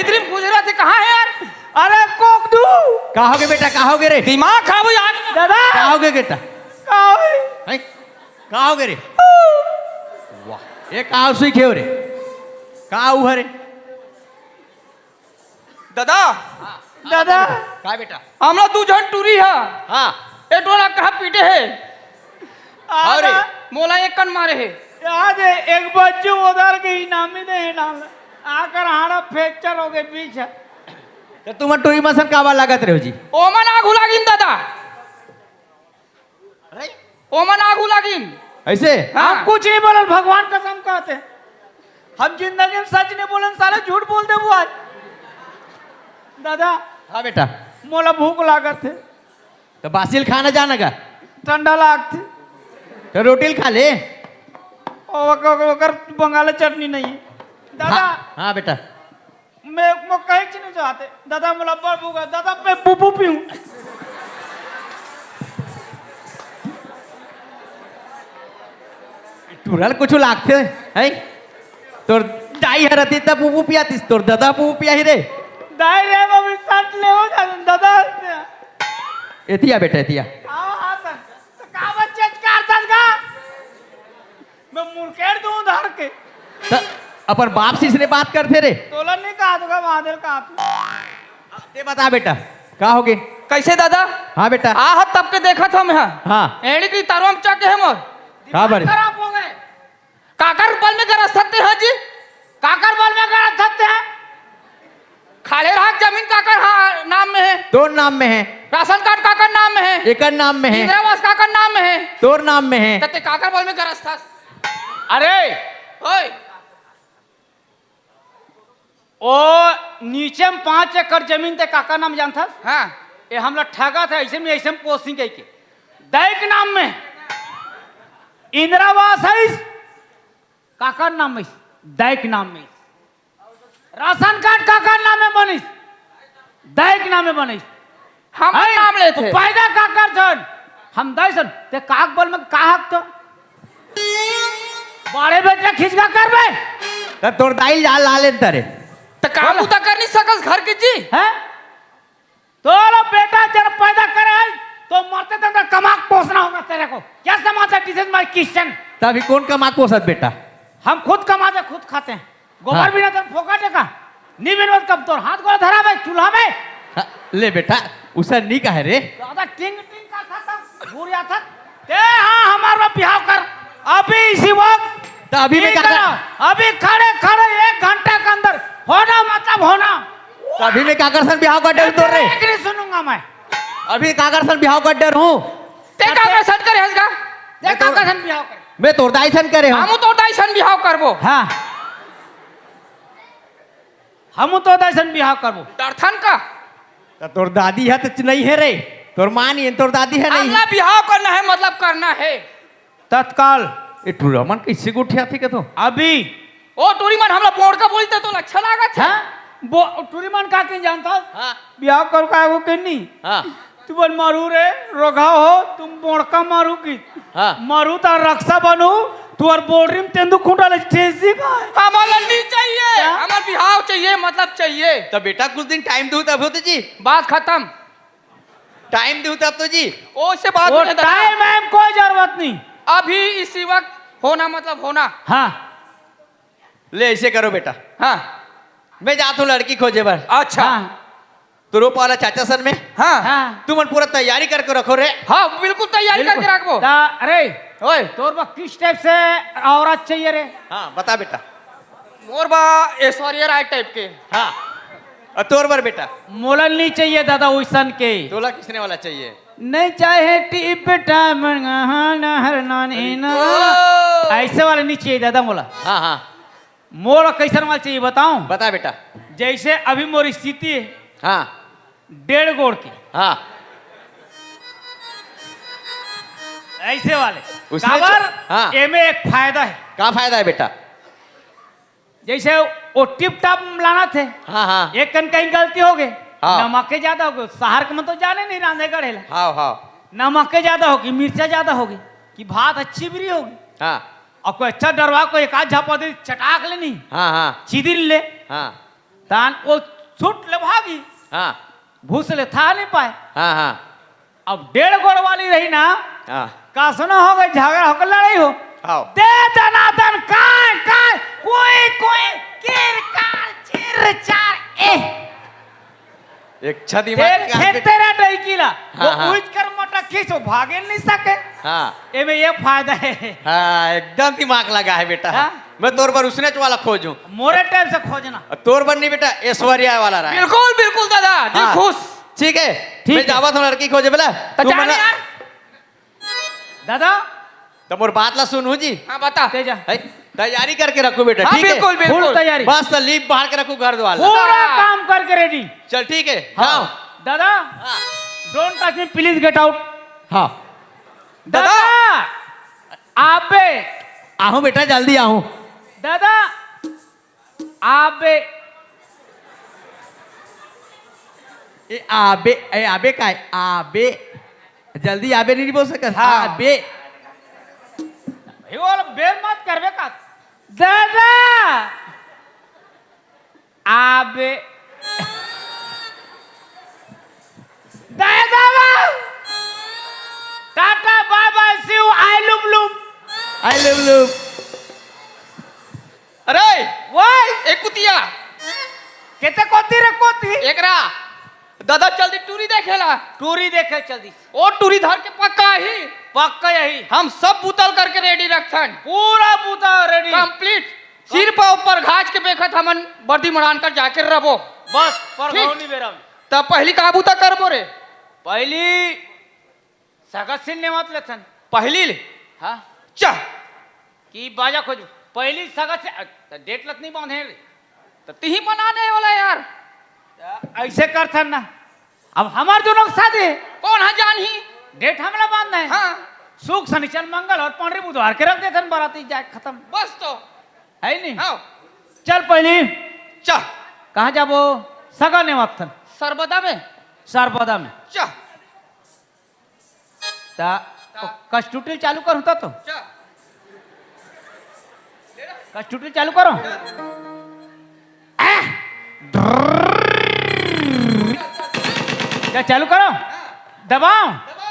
A: भीतरी में पूछ रहा थे कहाँ है यार?
B: अरे कोक दू
E: कहाँ हो गए बेटा, कहाँ हो गए रे?
A: दिमाग खराब हो यार।
B: दादा
E: कहाँ हो गए बेटा? हैं? कहाँ हो गए रे? वाह, ये कहाँ सुई खेव रे? कहाँ हुआ रे?
A: दादा
B: दादा
E: कहाँ बेटा?
A: हमला तू जन टूरी है
E: हाँ
A: ए टोला कहाँ पीटे है
E: अरे
A: मोला एक कन मारे है।
B: आज एक बच्चे उधर के इनामी दे डाल आकर हारा फ्रैक्चर हो गए पीछे।
E: तो तुम टोरी मसन काबा लागत रहे हो जी?
A: ओमन आगू लागिन दादा, ओमन आगू लागिन।
E: ऐसे?
B: हम कुछ नहीं बोले, भगवान कसम कहते हैं। हम जिंदगी में सच नहीं बोले, साले झूठ बोलते वो आज। दादा
E: हाँ बेटा।
B: मोला भूख लागत थे,
E: तो बासिल खाना जाना का?
B: ठंडा लागते
E: तो रोटी खा ले।
B: और बंगाली चटनी नहीं है दादा।
E: हाँ बेटा।
B: मैं कहीं नहीं चाहते दादा, मोला बड़ भूख है दादा, मैं पुपू पीऊं।
E: टूरल कुछ लागते है? तोर दाई हरती तब पुपू पियातीस, तोर दादा पुपू पिया ही रे।
B: दाई रे मम्मी सट ले हो दादा।
E: एतिया बेटा एतिया।
B: आओ हाथ तो का बच्चे करता का मैं मुर्केड़ दूं धर के।
E: तो अपन बाप से इसने बात करते रे।
B: तोलन नहीं कहा तो महादेव का
E: ते बता बेटा का हो गए?
A: कैसे दादा?
E: हाँ बेटा।
A: आह तब के देखा था मैं।
E: हाँ
A: एड़ी की तारों में चक है मोर
E: का बड़ी?
B: खराब हो गए।
A: काकर बल में गरज सकते हैं जी?
B: काकर बल में गरज सकते हैं?
A: खाले रहा जमीन काकर हाँ नाम में है,
E: तोर नाम में है,
A: राशन कार्ड काकर नाम में है,
E: एकर नाम में है,
A: इंदिरावास काकर नाम में है,
E: तोर नाम में है।
A: तते काकर बल में गरज था।
B: अरे
A: ओए
B: ओ नीचे में 5 एकड़ जमीन ते काका नाम जानता?
A: हाँ
B: ये हमला ठगा था, ऐसे में ऐसे में पोस्टिंग कह के दैक नाम में इंदिरावास है, काका नाम में दैक नाम में, राशन कार्ड काका नाम में बनिस, दैक नाम में बनिस।
A: हम नाम ले थे।
B: पैदा काकर छन हम दैसन ते काक बल में काहक तो बड़े बेटा खिंचका करबे
E: तो तोर दाई लाल लाल तरे
A: तो काम उता कर नहीं सकस घर के जी
B: है। तो बेटा जब पैदा करे है तो मरते तक तो कमा पोसना होगा तेरे को। क्या समझता? This is my question.
E: तभी कौन कमा पोसत बेटा?
B: हम खुद कमाते खुद खाते हैं, गोबर
E: हाँ।
B: भी ना तो फोका टेका नहीं बिनवत कब तोर हाथ को धरा भाई चूल्हा में।
E: हाँ, ले बेटा उसे नहीं कहे रे।
B: दादा टिंग टिंग का था भूरिया था ते। हाँ हमारा बिहाव कर अभी इसी वक्त।
E: तो अभी में क्या कर?
B: अभी खड़े खड़े 1 घंटे के अंदर होना मतलब होना।
E: तो अभी में काकरसन बिहाव का डर तोर रे।
B: एक नहीं सुनूंगा मैं।
E: अभी काकरसन बिहाव का डर हूँ।
A: ते काकर सट करे हसगा
B: देखा कसन बिहाव कर।
E: मैं तोर दाई सन करे हूँ।
A: हम तो डाइसन बिहाव करबो।
B: हाँ हम तो दैसन बिहाव करबो।
A: डरथन का
E: तो तोर दादी है तो नहीं है रे, तोर माँ नहीं है, तोर दादी है नहीं।
A: हमला बिहाव करना है मतलब करना है
B: तत्काल
E: ये टूरमन कैसे गुठिया थी के तो?
B: अभी
A: ओ टूरी मन हमला बोर्ड का बोलते तो अच्छा लागत है।
B: टूरीमन का की जानता
E: हाँ
B: बिहाव कर का वो कहनी
E: हाँ
B: तू बन मारू रे रोगा हो तुम बोड़का मारू की
E: हाँ
B: मारू ता रक्षा बनू तू और बोर्डरी में तेंदु खूंटा ले चेसी का
A: हमारा नहीं चाहिए, हमारा बिहाव चाहिए मतलब चाहिए।
E: तो बेटा कुछ दिन टाइम दो तब होते जी।
A: बात खत्म।
E: टाइम दो तब तो जी।
A: ओ से बात
B: वो
A: नहीं दादा।
B: टाइम में कोई जरूरत नहीं।
A: अभी इसी वक्त होना मतलब होना।
B: हाँ
E: ले ऐसे करो बेटा,
A: हाँ
E: मैं जाता हूँ लड़की खोजे बार।
A: अच्छा
B: हाँ
E: तो रोप वाला चाचा सन में
A: हाँ
B: हाँ
E: तुम पूरा तैयारी करके रखो रे।
A: हाँ बिल्कुल तैयारी करके रखबो।
B: अरे
A: ओए
B: तोर बा किस टाइप से औरत चाहिए रे?
E: हाँ बता बेटा।
A: मोर बा ऐश्वर्या राय टाइप के।
E: हाँ और तोर बार बेटा
B: मोलन नहीं चाहिए दादा वैसन के।
E: तोला किसने वाला चाहिए?
B: नहीं चाहे टिप टाइम हर नानी ना ऐसे वाला नहीं चाहिए दादा मोला।
E: हाँ हाँ
B: मोला कैसन वाला चाहिए बताऊं?
E: बता बेटा।
B: जैसे अभी मोर स्थिति है
E: हाँ
B: 1.5 गोड़ की,
E: हाँ
B: ऐसे वाले
E: उसमें
B: काबर
E: हाँ।
B: एमे एक फायदा है।
E: क्या फायदा है बेटा?
B: जैसे वो टिप टाप लाना थे,
E: हाँ हाँ
B: एक कन कहीं गलती हो गई,
E: हाँ।
B: नमक के ज्यादा हो गए, शहर के में तो जाने नहीं रांधे गढ़ेला,
E: हाँ हाँ
B: नमक के ज्यादा होगी, मिर्चा ज्यादा होगी, कि भात अच्छी भी होगी,
E: हाँ
B: और कोई अच्छा डरवा को एक आध झापा दे चटाक लेनी
E: हाँ हाँ
B: चिदिल ले
E: हाँ
B: तान वो छूट ले भागी,
E: हाँ
B: भूस ले था नहीं पाए।
E: हाँ हाँ
B: अब 1.5 गोड़ वाली रही ना,
E: हाँ
B: का सुना हो गई, झगड़ा होकर लड़ाई हो,
E: आओ
B: दे दनादन काय काय कोई कोई किर कार चिर चार ए
E: एक छदी मार के
B: देखे तेरा डईकीला वो
E: हाँ, हाँ।
B: उठ कर मोटा खींचो भागे नहीं सके।
E: हाँ
B: ए में ये फायदा है।
E: हाँ एकदम दिमाग लगा है बेटा।
B: हाँ?
E: मैं तोर पर उसने वाला खोजूं,
B: मोरे टाइम से खोजना।
E: तोर पर नहीं बेटा ऐश्वर्या वाला रहा है।
A: बिल्कुल बिल्कुल दादा, दिल
E: हाँ।
A: खुश।
E: ठीक है,
B: ठीक
E: मैं
B: है।
E: जावा तो लड़की खोजे बोला
A: तो
E: तू
A: जाने
E: मना
A: यार।
B: दादा
E: तो मोर बात ला सुनू जी।
A: हाँ बता।
B: तेजा
E: है, तैयारी करके रखो बेटा।
A: हाँ
E: ठीक
A: बिल्कुल
E: है
B: फुल
A: बिल्कुल।
B: तैयारी,
E: बस तो लीप बाहर के रखो घर द्वार।
B: पूरा काम करके रेडी।
E: चल ठीक है
B: हाँ
E: जाओ।
B: दादा,
E: हाँ
B: don't touch me please, get out.
E: हाँ
B: दादा आबे,
E: आहूं बेटा जल्दी आहूं।
B: दादा आबे,
E: ए आबे का है? आबे जल्दी आबे नहीं बोल सकत।
B: हाँ।
E: आबे
B: ये वाला बेर मत करबे का। दादा आबे, दादा tata bye bye see you I love love.
E: I love love.
A: अरे
B: वही
A: एक कुतिया
B: केते कोती रे कोती,
A: एकरा दादा जल्दी टूरी देखेला।
B: टूरी देखे जल्दी,
A: ओ टूरी धर के पक्का ही
B: पक्का यही
A: हम सब बुतल करके रेडी रखन।
B: पूरा बूता रेडी।
A: कंप्लीट सिर पर ऊपर घाच के बेखत हमन बर्दी मड़ान कर जाके रबो।
B: बस पर
A: ठीक।
B: घोनी बेरा में।
A: तब पहली काबू तक करबो रे।
B: पहली सगत सिन ने मत लेथन।
A: पहली ले
B: हाँ
A: चा
B: की बाजा खोजू, पहली सगत से डेट लत नहीं बांधे रे।
A: तो तिही बनाने वाला यार।
B: ऐसे करथन ना, अब हमार दोनों के शादी,
A: कौन है जान ही।
B: डेट हमला बांधना है।
A: हाँ
B: सुख शनिचर मंगल और पंडरी बुधवार के रख देथन, बाराती जाए खत्म
A: बस तो
B: है नहीं।
A: हाँ
B: चल पहली
A: चा
B: कहाँ जाबो, सगा ने मथन
A: सरबदा में
B: सरपदा में।
A: चा
B: ता कस्टूटिल चालू करूँ तो
A: चा
B: कस्टूटिल चालू करो। क्या चालू करो, दबाओ।
A: दबा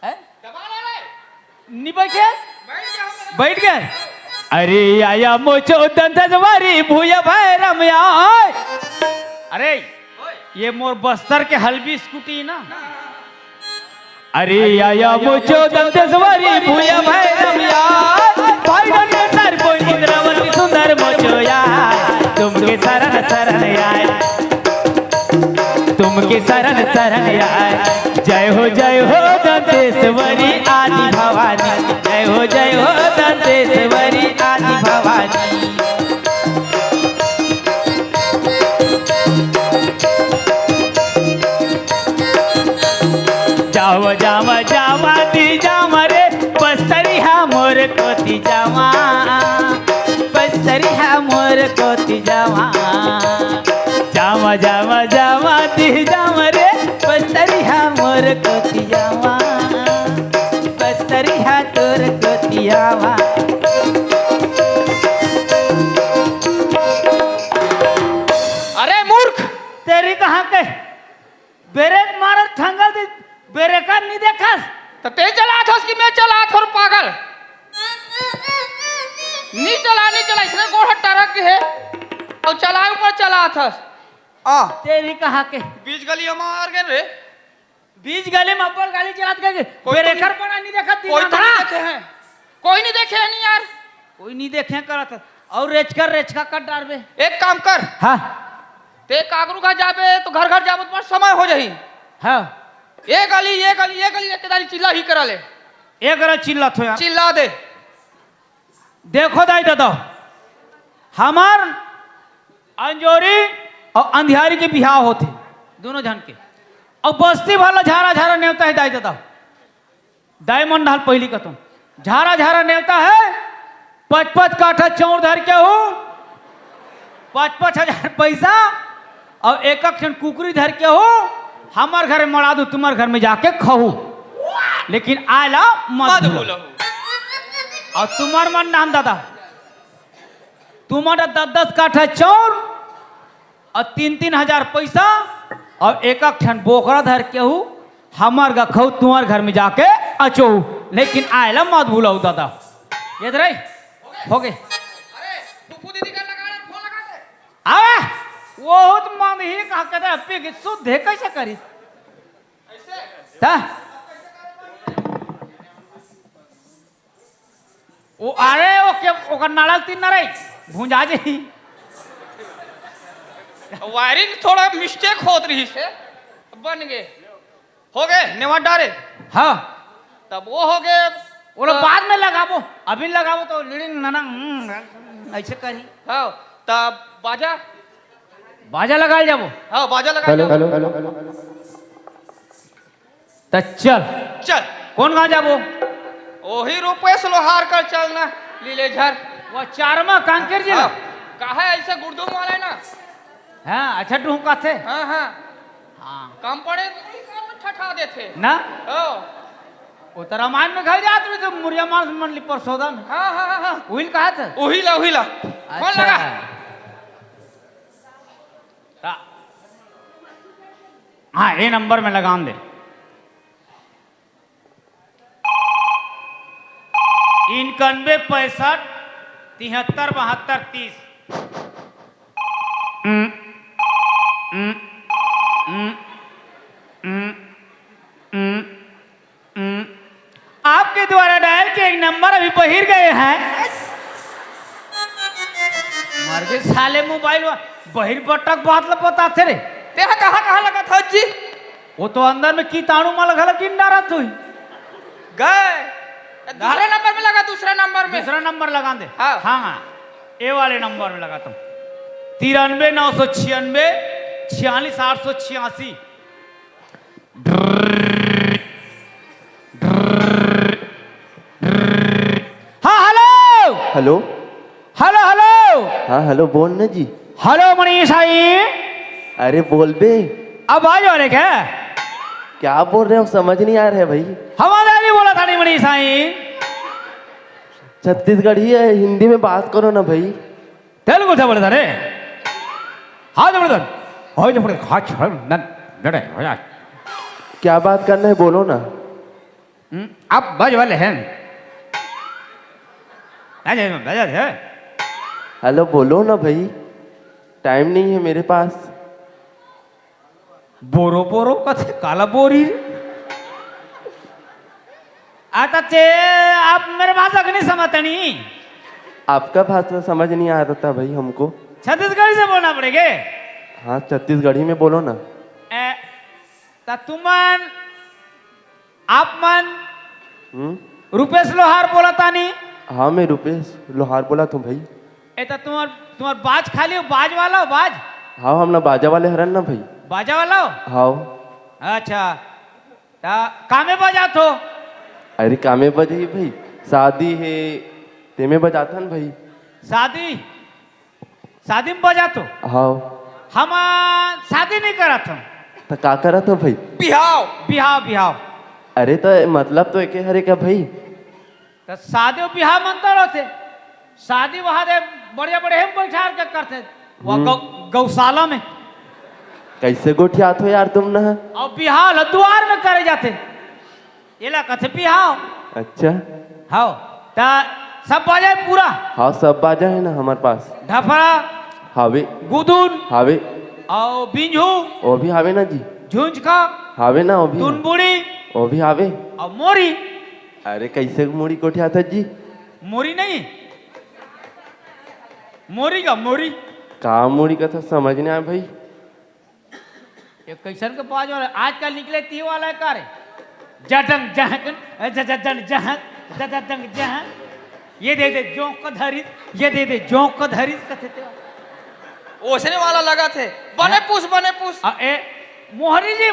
B: हैं?
A: दबा ले
B: नहीं बैठे,
A: बैठ जा हम।
B: बैठ गए। अरे आया मोचो दंतजवारी भूया भाई रमया। अरे ये मोर बस्तर के हलवी स्कूटी ना। अरे आया मोचो दंतजवारी भूया भाई रमया, भाई रमयार कोई इंद्रावती सुंदर मोचोया, तुमके शरण शरण आए, तुमके शरण शरण आए। जय हो दंतेश्वरी आदि भवानी, जय हो दंतेश्वरी आदि भवानी। जाओ जावा जावा दी जावा रे बस्तरिया मोर कोती जावा, बस्तरिया मोर कोती जावा, जावा जावा जावा दी जावा रे बस्तरिया मोर कोती जावा, बस्तरिया तोर कोती जावा।
A: अरे मूर्ख
B: तेरी कहाँ के ब्रेक मार थंगल दी, ब्रेक नहीं देखा।
A: तो ते चला था कि मैं चला था पागल। नहीं चला इसने गोड़ टरक है और चला ऊपर चला था। आ
B: तेरी कहाँ के
A: बीच गली हम मार गए रे।
B: बीच गले में अब्बल गाली चलात के
A: कोई तो
B: ब्रेकर पड़ा नहीं देखा।
A: कोई तो नहीं देखे हैं, कोई नहीं देखे हैं नहीं यार।
B: कोई नहीं देखे करत और रेचका कट डालबे।
A: एक काम कर,
B: हाँ
A: ते कागरू का जाबे तो घर घर जाबे तो समय हो जाही।
B: हाँ
A: ये गली एक दाली चिल्ला ही करा ले।
B: एक रह चिल्लत हो यार।
A: चिल्ला दे।
B: देखो दाई दादा, हमार अंजोरी और अंधियारी के बिहाव होते दोनों जन के, और बस्ती वाला झारा झारा नेवता है दाई दादा। दाई मन ढाल पहली का तुम झारा झारा नेवता है, 55 काठा चौर धर के हो, 5-5 हजार पैसा और एक क्षण कुकरी धर के हो। हमार घर में मरा दू, तुम्हारे घर में जाके खाऊ, लेकिन आला मत भूलो। और तुम्हार मन नाम दादा, तुम्हारा 10-10 काठा चौर और 3-3 हजार पैसा और एक ठन बोकरा धर के हूँ हमार गखऊ तुम्हार घर में जाके अचो, लेकिन आयला मत भूलाऊ दादा। ये रही हो गए।
A: अरे फूफू दीदी का लगा रहे, फोन लगा दे।
B: अबे वो तो मन ही कहा कहता है पे शुद्ध है कैसे करी
A: ऐसे
B: ता? वो अरे वो के ओकर नाड़ल 3 ना रही भूंजा जी।
A: वायरिंग थोड़ा मिस्टेक होत रही से बन गए, हो गए नेवा डारे।
B: हाँ
A: तब वो हो गए,
B: वो लोग बाद में लगाबो, अभी लगाबो तो लीडिंग ना ऐसे करी।
A: हाँ तब बाजा,
B: बाजा लगा जाबो।
A: हाँ बाजा लगा
F: हेलो
A: जाओ।
F: हेलो हेलो
B: तो चल
A: चल
B: कौन कहाँ जाबो?
A: वही रुपये से लोहार कर चलना लीले झर।
B: वो चारमा कांकेर जिला।
A: हाँ, कहा है ऐसे गुड़दुम वाला है ना।
B: हाँ अच्छा ढूंढ का थे।
A: हाँ हाँ
B: हाँ
A: कम पड़े तो ठठा देते
B: ना
A: हाँ
B: वो तो रामायण में घर जाते हुए तो मुरिया मांस मन ली परसोदा में
A: हाँ हाँ हाँ
B: उहिल कहा था।
A: वही ला कौन लगा।
B: हाँ ये नंबर में लगाम दे। 91 65 73 72 30। आपके द्वारा डायल के एक नंबर अभी बहिर गए हैं। मर गए साले मोबाइल बहिर बटक बात बताते रे।
A: तेरा कहाँ लगा था जी।
B: वो तो अंदर में कीटाणु माल घला किन डारत हुई।
A: गए दूसरे नंबर में लगा, दूसरे नंबर में।
B: दूसरा नंबर लगा दे।
A: हाँ।
B: हाँ ए वाले नंबर में लगाता हूँ 93 996 46 886। हाँ हेलो
F: हेलो
B: हेलो हेलो
F: हाँ हेलो बोल ना जी।
B: हेलो मनीष आई।
F: अरे बोल बे,
B: अब आ जाओ क्या?
F: क्या बोल रहे हो समझ नहीं आ रहा है भाई।
B: हमारा नहीं बोला था नहीं मनीष आई।
F: छत्तीसगढ़ी है, हिंदी में बात करो ना भाई।
B: तेलुगु से बोले था रे। हाँ जो बोले हो जो बोले खा छोड़ न डरे हो जा।
F: क्या बात करना है बोलो ना।
B: आप बज वाले हैं। अजय बजा है।
F: हेलो बोलो ना भाई, टाइम नहीं है मेरे पास।
B: बोरो बोरो कथे काला बोरी। आता चे आप मेरे भाषा को नहीं समझते नहीं।
F: आपका भाषा समझ नहीं आ रहा था भाई हमको।
B: छत्तीसगढ़ी से बोलना पड़ेगा।
F: हाँ छत्तीसगढ़ी में बोलो ना।
B: तुमन आप मन
F: हम्म।
B: रुपेश लोहार बोला था नहीं।
F: हाँ मैं रुपेश लोहार बोला तुम भाई।
B: तुम्हार बाज खाली हो, बाज वाला हो बाज।
F: हाँ हम ना बाजा वाले हरन ना भाई।
B: बाजा वाला हो।
F: हाँ
B: अच्छा कामे बजा तो।
F: अरे कामे बजे भाई, शादी है ते में बजाता न भाई।
B: शादी में बजा तो।
F: हाँ
B: हम शादी नहीं करा था।
F: तो का करा तो भाई।
A: बिहाव
B: बिहाव।
F: अरे तो मतलब तो एक हरे क्या भाई।
B: तो शादी बिहाव मनता रहते। शादी वहां दे बढ़िया बढ़िया हम बैठा के करते वहाँ गौशाला में।
F: कैसे गोठियात हो यार तुम ना।
B: और बिहाव द्वार में करे जाते। ये ला कथे बिहाव।
F: अच्छा
B: हाँ ता सब बाजा पूरा।
F: हाँ सब बाजा है ना हमारे पास।
B: ढफरा
F: हावे
B: गुदुन
F: हावे
B: और बिंझू
F: वो भी हावे ना जी।
B: झुंझ का
F: हावे ना वो भी
B: टुनबुड़ी
F: वो भी हावे।
B: और मोरी।
F: अरे कैसे मुड़ी गोठियात है जी।
B: मोरी नहीं मोरी का मोरी।
F: कहाँ मुड़ी का था समझ नहीं आया भाई।
B: ये कैसन के बाज वाला आजकल निकले ती वाला है कार जटंग जहकन जटंग जहक जटंग जहक। ये दे जोंक का धरी, ये दे जोंक का धरी कथे ते।
A: ओसने वाला लगा थे। बने पूछ
B: ए मोहरी जी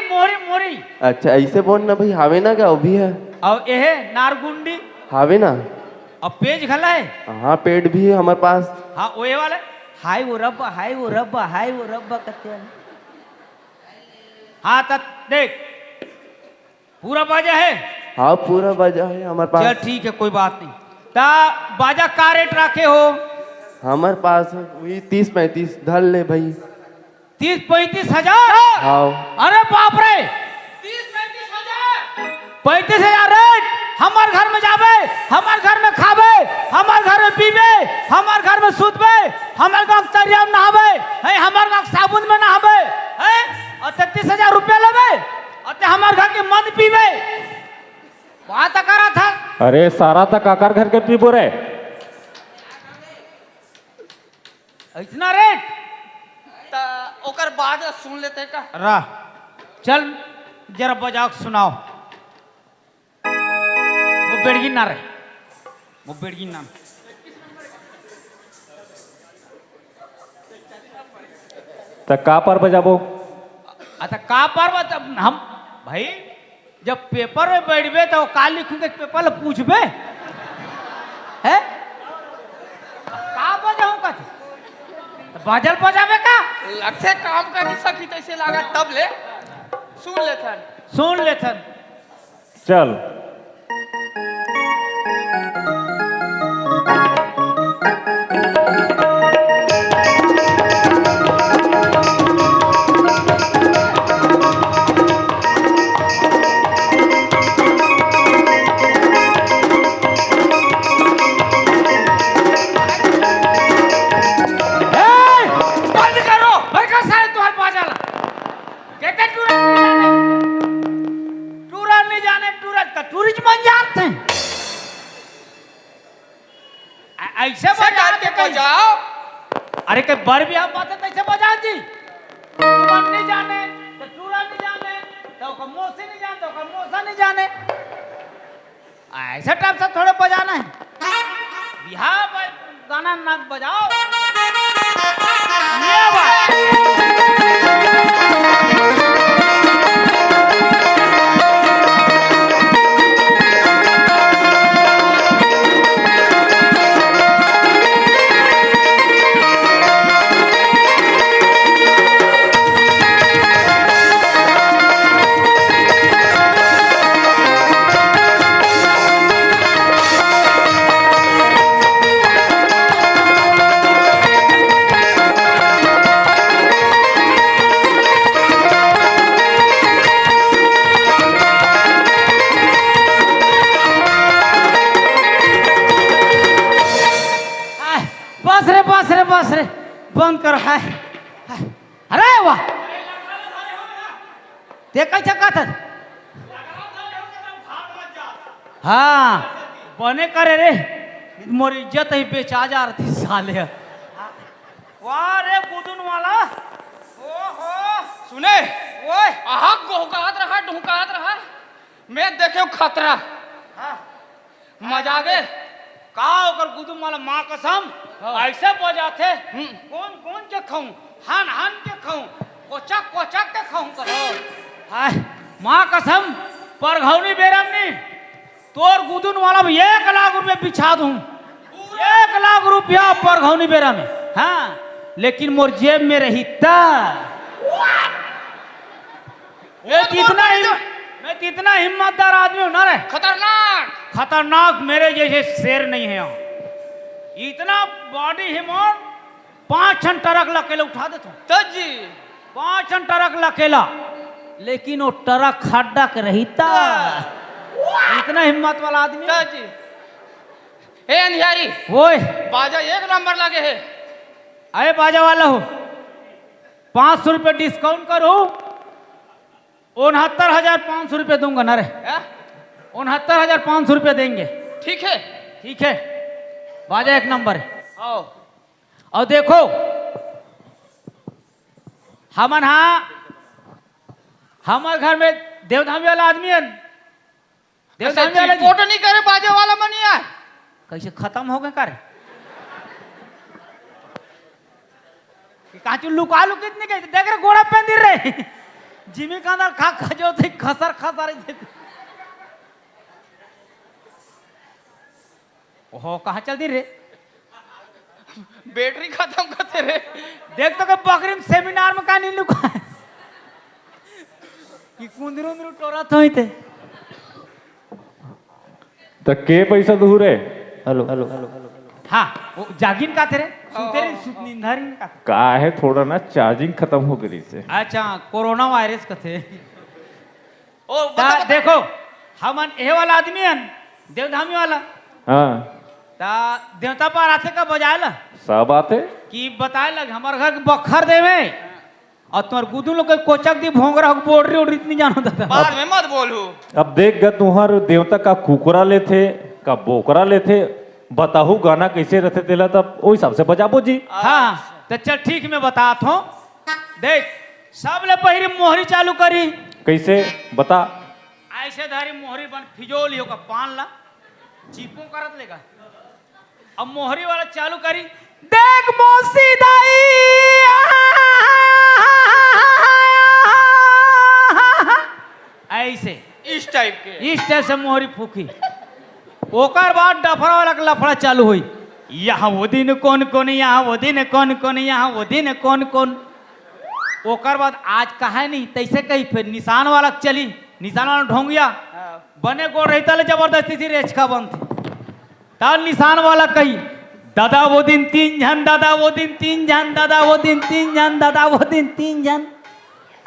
B: मोरी।
F: अच्छा ऐसे बोल ना भाई। हावे ना क्या वो भी है।
B: और ये नारगुंडी
F: हावे ना।
B: और पेज घला है।
F: हाँ पेट भी है हमारे पास।
B: हाँ वो ये वाला हाय वो रब्बा हाय वो रब्बा कहते हैं। हाँ तब देख पूरा बाजा है।
F: हाँ पूरा बाजा है हमारे
B: चल
F: पास।
B: ठीक है कोई बात नहीं। ता बाजा का रेट रखे हो?
F: हमारे पास वही 30-35 धर ले भाई।
B: 30-35 हजार।
F: हाँ
B: अरे बाप रे,
A: 30-35 हजार।
B: 35 हजार रेट। हमार घर में जाबे, हमार घर में खाबे, हमार घर में पीबे, हमार घर में सुतबे, हमार गाँव तरिया में नहाबे, है हमार गाँव साबुन में नहाबे, है और 33,000 रुपया लेबे और ते हमार घर के मद पीबे। बात करा था।
G: अरे सारा तक काकर घर के पीबो रे।
B: इतना रेट
A: त ओकर बाद सुन लेते का।
B: रा चल जरा बजाओ सुनाओ। वो बेड़गिन ना रहे, वो बेड़गिन नाम।
G: तक का पर बजाबो।
B: अच्छा का पर हम भाई जब पेपर में बैठबे तो का लिखूंगे पेपर में पूछबे है का बजाऊं का बाजल बजावे का
A: लग से काम कर नहीं सकी तैसे लगा तब ले सुन लेते।
B: सुन लेथन।
G: चल
B: बंद करो भाई का सारे तुम्हारे बाजाला कहते टूरन नहीं जाने टूरत का टूरिस्ट बन जाते हैं। ऐसे बजा
A: के बजाओ।
B: अरे के बर भी आप बातें कैसे बजा जी। टूरन नहीं जाने तो टूरन नहीं जाने तो का मौसी नहीं जाने तो का मौसा नहीं जाने। ऐसा टाइप से थोड़े बजाना है। बिहार में गाना ना बजाओ। ये बात बस रे बंद कर है। अरे वाह ते कैसे कहत। हाँ बने करे रे मोर इज्जत ही बेचा जा रही साले। वाह रे बुदुन वाला। ओहो
A: सुने ओए आहा ढुकात रहा मैं देखे खतरा। मजा आ गए
B: का ओकर गुदुम वाला माँ कसम ऐसे बजाते कौन कौन के खाऊं हान हान के खाऊं कोचक कोचक के खाऊं करो। हाय माँ कसम पर घौनी बेरमनी तोर गुदुन वाला भी 1 लाख रुपए बिछा दूं। 1 लाख रुपया पर घौनी बेरा में। हाँ लेकिन मोर जेब में रही मैं कितना हिम्मतदार आदमी हूं ना रे। खतरनाक मेरे जैसे शेर नहीं है यहाँ। इतना बॉडी हिमोन 5 टन ट्रक लकेला उठा देता हूँ।
A: तजी
B: 5 टन ट्रक लकेला लेकिन वो ट्रक खड्डा के रहता। इतना हिम्मत वाला आदमी।
A: तजी हे अंधियारी
B: ओए
A: बाजा 1 नंबर लगे है।
B: अरे बाजा वाला हो 500 रुपये डिस्काउंट करो 69,500 रुपये दूंगा ना रे। 69,500 रुपये देंगे।
A: ठीक है
B: ठीक है बाजा 1 नंबर है।
A: आओ
B: और देखो हमन हमारे घर में देवधामी वाला आदमी है। देवधामी वाला
A: रिपोर्ट नहीं करे बाजे वाला बनिया
B: कैसे खत्म हो गए करे काचू लुका लुक कितने के देख रहे घोड़ा पहन दी रहे जिमी का अंदर खा खजो थे खसर खसर ओहो कहाँ चल दी रे।
A: बैटरी खत्म करते रे।
B: देख तो के बकरी में सेमिनार में का नहीं लुका कि कुंदरू में टोरा तो ही थे।
G: तो के पैसा दू रे।
F: हेलो हेलो
B: हाँ वो जागिन का थे रे सुतेरी नींदारी का
G: का है थोड़ा ना चार्जिंग खत्म हो गई से।
B: अच्छा कोरोना वायरस का थे
A: ओ बता
B: देखो हमन ये वाला आदमी हन देवधामी वाला
G: हाँ
B: ता देवता पर आथे का बजायला
G: सब बात है।
B: कि बताए लग हमारे घर के बखर देवे और तुम्हारे गुदू लोग के कोचक दी भोंगरा बोल रही और इतनी जानो था
A: बाद में मत बोलू।
G: अब देख ग तुहर देवता का कुकरा ले थे का बोकरा ले थे बताहू गाना कैसे रहते तेला तब वो हिसाब से बजाबो जी।
B: हाँ तो चल ठीक मैं बताता हूँ देख सब ले पहले मोहरी चालू करी
G: कैसे बता।
B: ऐसे धारी मोहरी बन फिजोल होगा पान ला चीपो करत लेगा अब मोहरी वाला चालू करी देख मौसी दाई ऐसे
A: इस टाइप के
B: इस टाइप से मोहरी फूकी ओकर बाद डफरा वाला के लफड़ा चालू हुई यहाँ वो दिन कौन कौन यहाँ वो दिन कौन कौन यहाँ वो दिन कौन कौन ओकर बाद आज कहा नहीं तैसे कही फिर निशान वाला चली निशान वाला ढोंगिया बने गोड़ रही तले जबरदस्ती से रेचका बनती तब निशान वाला कही दादा वो दिन 3 जन दादा वो दिन 3 जन दादा वो दिन 3 जन दादा वो दिन 3 जन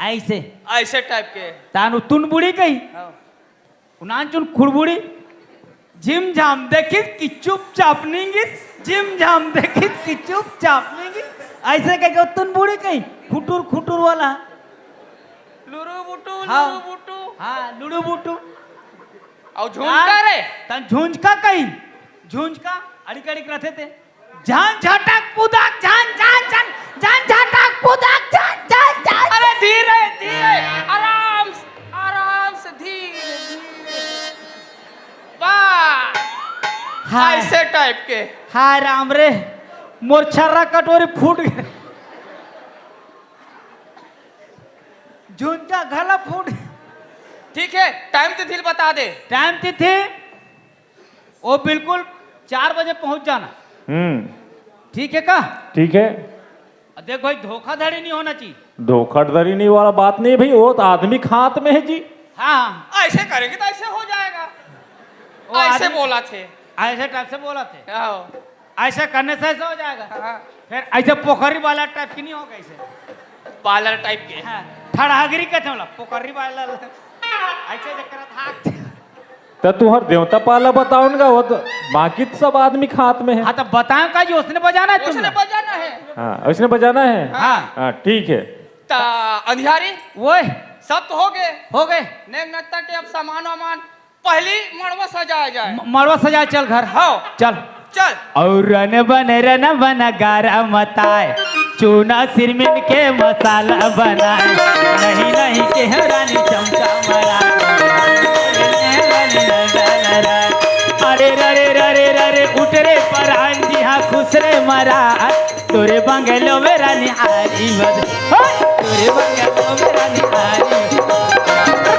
B: ऐसे
A: ऐसे टाइप के
B: तानु तुन बुड़ी कही उनान चुन खुड़बुड़ी झिम झाम देखी कि चुपचाप नींगी झिम झाम देखी कि चुपचाप नींगी ऐसे कह के तुन बुड़ी कही खुटुर खुटुर वाला
A: लुरु बुटू
B: हाँ।
A: लुरु बुटू
B: हाँ लुडू बुटू
A: और झुमका रे
B: तन झुंझका कही झुंझका अड़िक अड़िक रहते थे जान झटक पुदक जान जान जान जान झटक पुदक जान जान जान
A: अरे धीरे धीरे आराम से धीरे धीरे वाह
B: हाय
A: ऐसे टाइप के
B: हाय राम रे मोर छर्रा कटोरी फूट गए झुंझका गला फूट
A: ठीक है टाइम तिथि बता दे।
B: टाइम तिथि वो बिल्कुल 4 बजे पहुंच जाना ठीक है का
G: ठीक है।
B: देख भाई धोखाधड़ी नहीं होना चाहिए
G: धोखाधड़ी नहीं वाला बात नहीं भाई वो तो आदमी खात में है जी।
B: हाँ
A: ऐसे करेंगे तो ऐसे हो जाएगा।
B: वो
A: ऐसे
B: आदमी-
A: बोला थे।
B: ऐसे टाइप से बोला थे
A: आओ।
B: ऐसे करने से ऐसा हो जाएगा
A: हाँ।
B: फिर ऐसे पोखरी वाला टाइप की नहीं होगा ऐसे
A: पार्लर टाइप के
B: हाँ, ठड़ागिरी कहते होला पोखरी वाला ऐसे करत हाथ
G: तो तुहर देवता पाला बताओ ना वो तो बाकी तो सब आदमी खात में है।
B: हाँ तो बताएं का जी उसने बजाना है
A: उसने
B: तुमने
A: बजाना है।
G: हाँ उसने बजाना है।
B: हाँ
G: हाँ ठीक है।
A: ता अंधियारी
B: वो
A: सब तो हो गए।
B: हो गए
A: नेक नत्ता के अब सामान वामान पहली मड़वा सजाया जाए।
B: मड़वा सजा चल घर
A: हाँ
B: चल
A: चल
B: और रन बन गारा मताए चूना सिरमिन के मसाला बनाए नहीं नहीं के रानी चमचा मरा अरे ररे ररे ररे उठ रे परान जी हाँ खुश रे मरा तोरे बंगलो में रानी आरी बद तोरे बंगलो में रानी आरी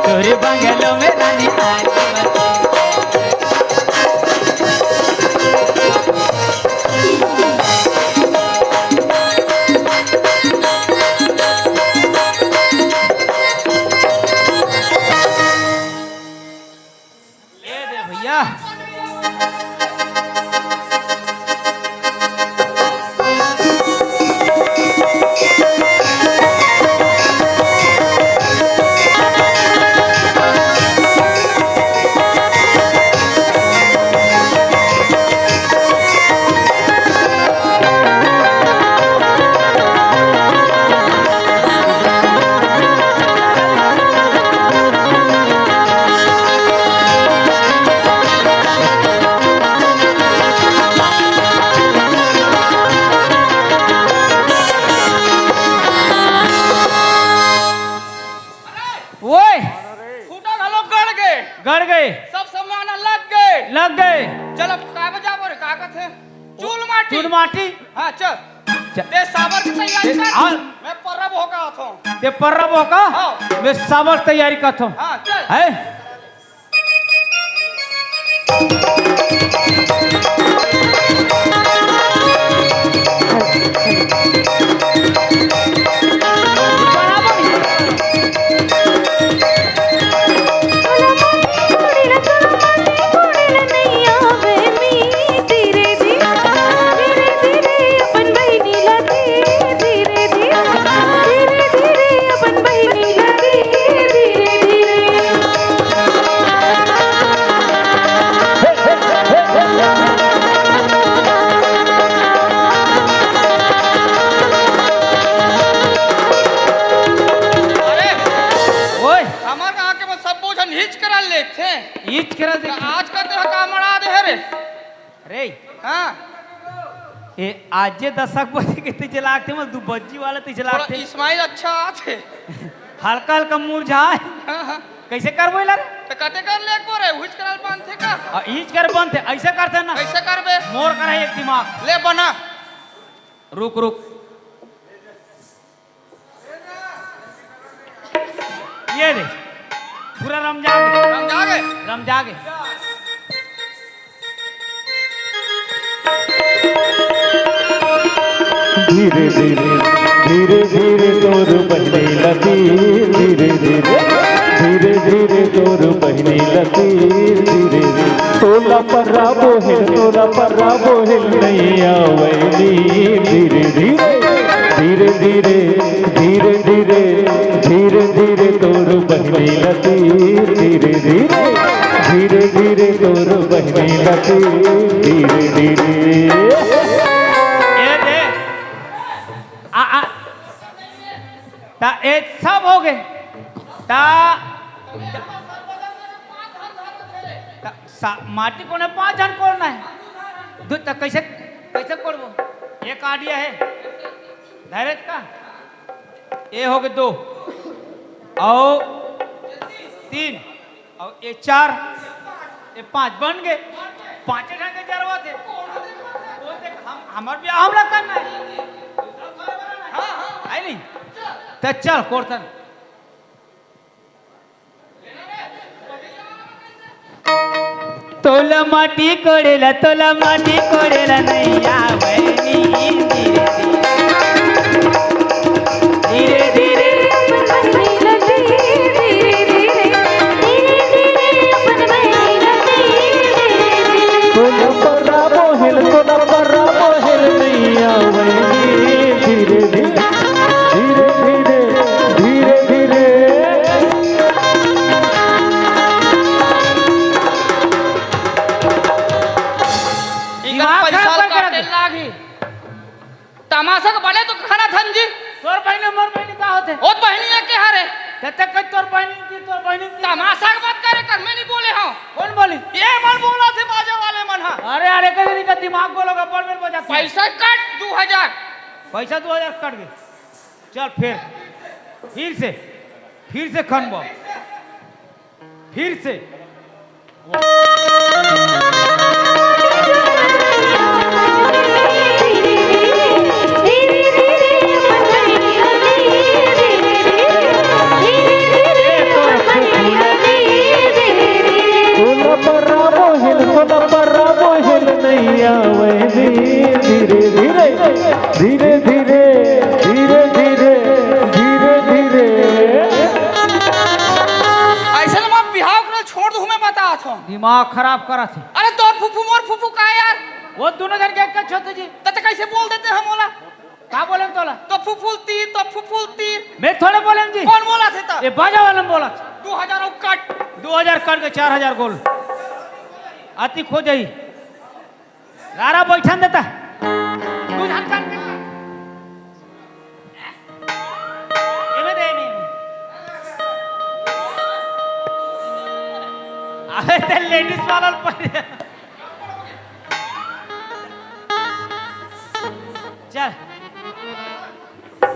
B: तोरे बंगलो में रानी आरी ले दे भैया ओए
A: फूटा घालो गड़ गए।
B: गड़ गए
A: सब सामान लग गए।
B: लग गए
A: चल अब का बजा बोरे कागज है चूल माटी।
B: चून माटी
A: हाँ चल
B: चल।
A: दे साबर की तैयारी कर।
B: हाँ।
A: मैं पर्रब होगा था।
B: ते पर्रब होगा
A: हाँ।
B: मैं साबर तैयारी करता हूँ
A: हाँ चल
B: है
C: Hola,
B: रे
A: हाँ
B: ये आज जे दशक बजे के तिचे लागते मत दू बज्जी वाले तिचे
A: थोड़ा
B: लागते
A: इस्माइल अच्छा आते
B: हल्का हल्का मुरझाए
A: हाँ हाँ
B: कैसे करबो ला रे
A: तो कते कर ले को रे हुच करल बांध थे का
B: ईज कर बंद थे ऐसे करते ना
A: कैसे करबे
B: मोर कर एक दिमाग
A: ले बना
B: रुक रुक ये दे पूरा रमजा के
A: हम जागे
B: रमजा के
G: धीरे धीरे धीरे धीरे तोर बहने लगी धीरे धीरे धीरे धीरे तोर बहने लगी धीरे धीरे तोला पर्रा बोहिल नहीं आवैली धीरे धीरे धीरे धीरे धीरे धीरे धीरे धीरे तोर बहने लगी धीरे धीरे धीरे धीरे तोर बहने लगी धीरे धीरे
B: ता ए सब हो गए ता माटी कोने 5 जन कोड़ना है दो ता कैसे कैसे कोड़बो एक आडिया है धैर्य का ये हो गए 2 और 3 और ये 4 ये 5 बन गए 5 जन के जरवा थे वो देख हमार भी हमला करना है आई नहीं तो चल कोड़तन तोला माटी कोड़ेला नहीं आवैनी धीरे धीरे
G: तोला पर्रा बोहिल नहीं आवैनी धीरे धीरे धीरे धीरे धीरे
B: दिमाग खराब कर
A: काटे लागी तमाशा के बड़े तो खाना थन जी
B: तोर बहनी मोर बहनी का होते
A: ओ बहनी है के हारे
B: तते कई तोर बहनी की
A: तमाशा के बात करे कर मैं नहीं बोले हां
B: कौन बोली
A: ये मन बोला थे बाजा वाले मन हां
B: अरे अरे कहीं का दिमाग बोलोगा बड़ में बजा
A: पैसा कट 2000
B: पैसा 2000 कट गए चल फिर से खनबो फिर से
G: तोला पर्रा बोहिल नहीं आवैनी धीरे धीरे धीरे धीरे धीरे धीरे धीरे धीरे
A: ऐसे ना मैं बिहाव को छोड़ दूं मैं बता था
B: दिमाग खराब करा थे
A: अरे तोर फुफू मोर फुफू का यार
B: वो दोनों जन के एक छोटे जी
A: तते कैसे बोल देते हम बोला
B: का बोले तोला
A: तो फुफुल तीर
B: मैं थोड़े बोले जी
A: कौन बोला थे ता
B: ये बाजा वाला में बोला
A: 2000 और कट
B: 2000 कट के 4000 गोल आती खो जाई लारा बैठन देता तू जान कर एमे दे एमे अबे ते लेडीज वाला पर चल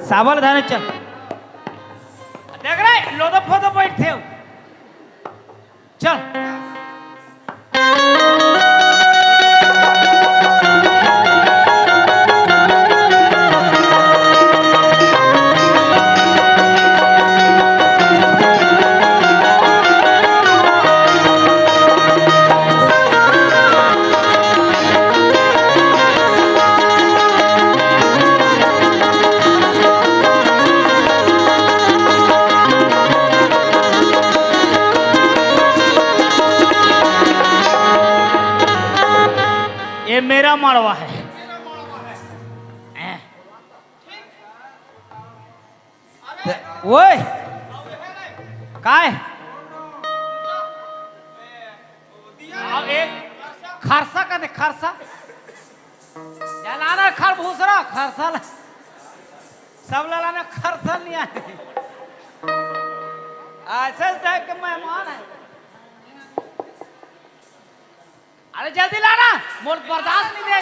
B: साबल धाने चल देख रहे लोदो फोदो बैठ थे चल ये मेरा मड़वा है ओए काय अब एक खरसा का दे खरसा लाना खर भूसरा खरसा सब लाना खरसा नहीं आते ऐसे टाइप के मेहमान है अरे जल्दी लाना, मोर बर्दाश्त नहीं दे।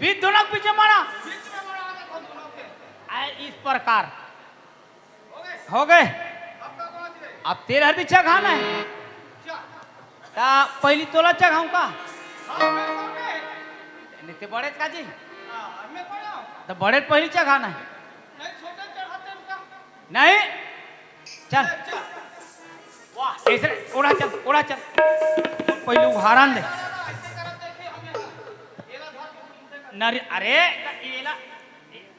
B: बीच दोनों के पीछे मारा। इस प्रकार हो गए। अब तेरे हर दिशा खाना है। ता पहली तोला चखाऊं का? नित्य बड़े का जी? तो बड़े पहली चखाना है। नहीं चल वाह ऐसे उड़ा चल पहले उघारन दे नर अरे येला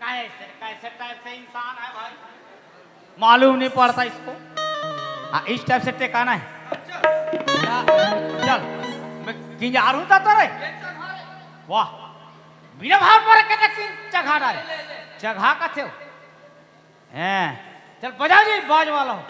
B: कैसे टाइप से इंसान है भाई मालूम नहीं पड़ता इसको। इस टाइप से टेकाना है। चल मैं किंजार हूं तो रे वाह बिना भाव पर के चखा डाले चखा का थे हैं चल बजाओ जी बाज वाला हो।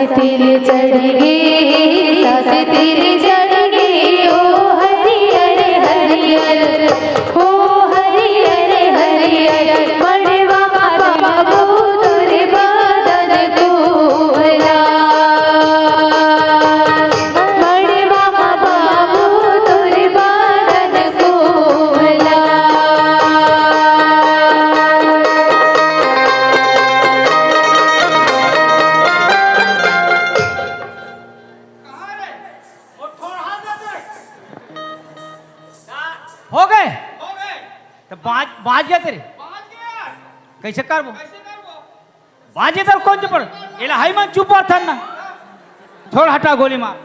H: तिल चढ़ गे सास तिल चढ़ गे ओ हरियर हरियर ओ हरियर हरियर मड़वा बाबू तोरे बदन कोला मड़वा बाबू तोरे बदन कोला
B: हो गए तो बाज गया तेरे कैसे कर वो बाजे तर कौन पड़ एला हाई मन चुप था ना छोड़ हटा गोली मार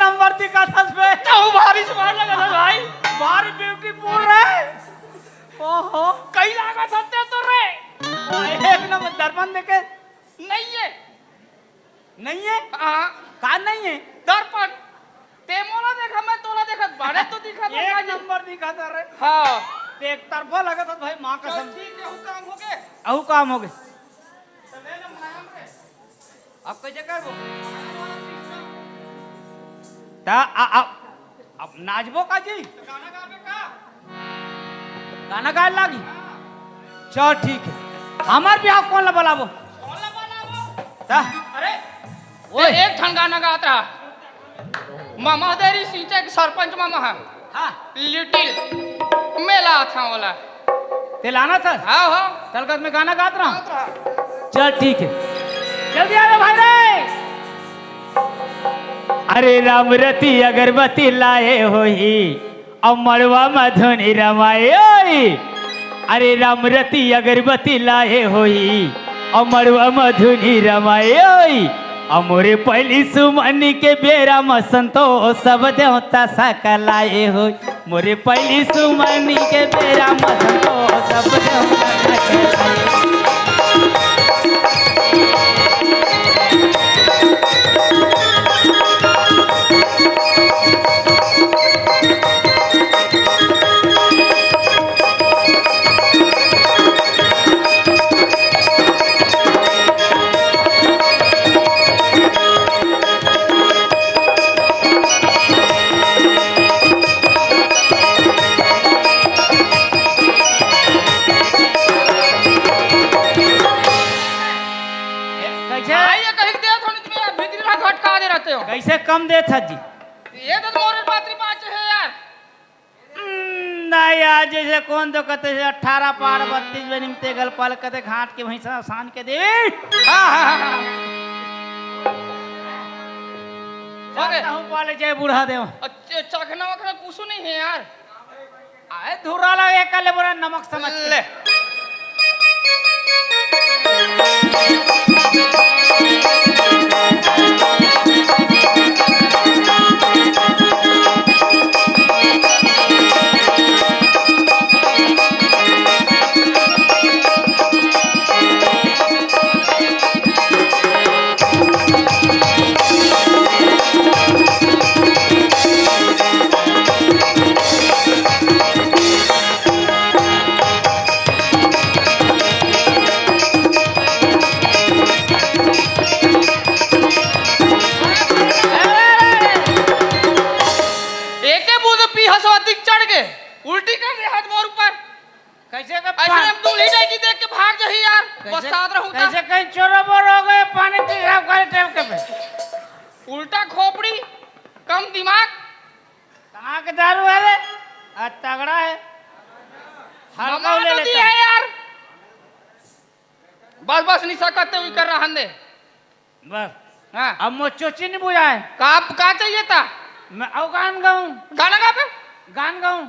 B: नंबर दिखा था बे।
A: तो भारी स्मार्ट लगा था भाई।
B: भारी ब्यूटीफुल रे। ओहो
A: कई लागा था तो रे।
B: एक नंबर दर्पण देखे
A: नहीं है।
B: नहीं है
A: हाँ
B: का नहीं है
A: दर्पण ते मोला देखा मैं तोला देखा बड़े तो दिखा था
B: एक
A: भाई।
B: नंबर दिखा था रे।
A: हाँ
B: ते एक तरफा लगा था भाई माँ कसम।
A: ठीक है काम हो गए।
B: अहू काम हो गए।
A: ले ना मनाम रे।
B: अब कैसे कर वो ता अब नाचबो का जी
A: गाना गावे का।
B: गाना गाए लागी चल ठीक है हमार बिहार कौन ला बोलाबो
A: कौन ला बनावो?
B: ता
A: अरे
B: ओए।
A: एक ठन गाना गाता मामा देरी सींचे के सरपंच मामा है।
B: हाँ
A: लिटिल मेला था वाला।
B: ते लाना था
A: हाँ हाँ
B: तलकत में गाना गात रहा चल ठीक है जल्दी आ रे भाई रे। अरे रामरती अगरबत्ती लाए होई अमरवा मधुनी रमाए ओई। अरे रामरती अगरबत्ती लाए होई अमरवा मधुनी रमाए ओई। अमोरे पहली सुमनी के बेरा मसंतो सब देवता सकलाए हो। मोरे पहली सुमनी के बेरा मसंतो सब देवता सकलाए। कैसे कम दे था जी
A: ये तो मोरे पात्री पाँच है यार।
B: नहीं यार जैसे कौन तो कहते हैं 18 पार 32 में निमते गल पाल कहते घाट के भैंसा आसान के दे।
A: हाँ हाँ हाँ
B: जानता हूँ पाले जाए बूढ़ा देव
A: अच्छे चखना वखना कुछ नहीं है यार।
B: आए धुरा लगे कल बुरा नमक समझ
A: ले उल्टी कर दे हाथ मोर ऊपर।
B: कैसे का
A: ऐसे हम दूल्ही जाएगी देख के भाग जाही यार। बस साथ रहूं
B: कैसे कहीं चोरो बोर हो गए पानी पी खराब करे टेम के पे
A: उल्टा खोपड़ी कम दिमाग।
B: कहाँ के दारू है रे आज तगड़ा है हल्का ले
A: तो
B: लेता
A: है यार। बस बस निशा करते हुए कर रहा हंदे
B: बस।
A: हाँ
B: अब मुझ चोची नहीं बुझा है
A: का चाहिए था।
B: मैं अब गान गाऊं
A: गाना गा पे
B: गान गाऊं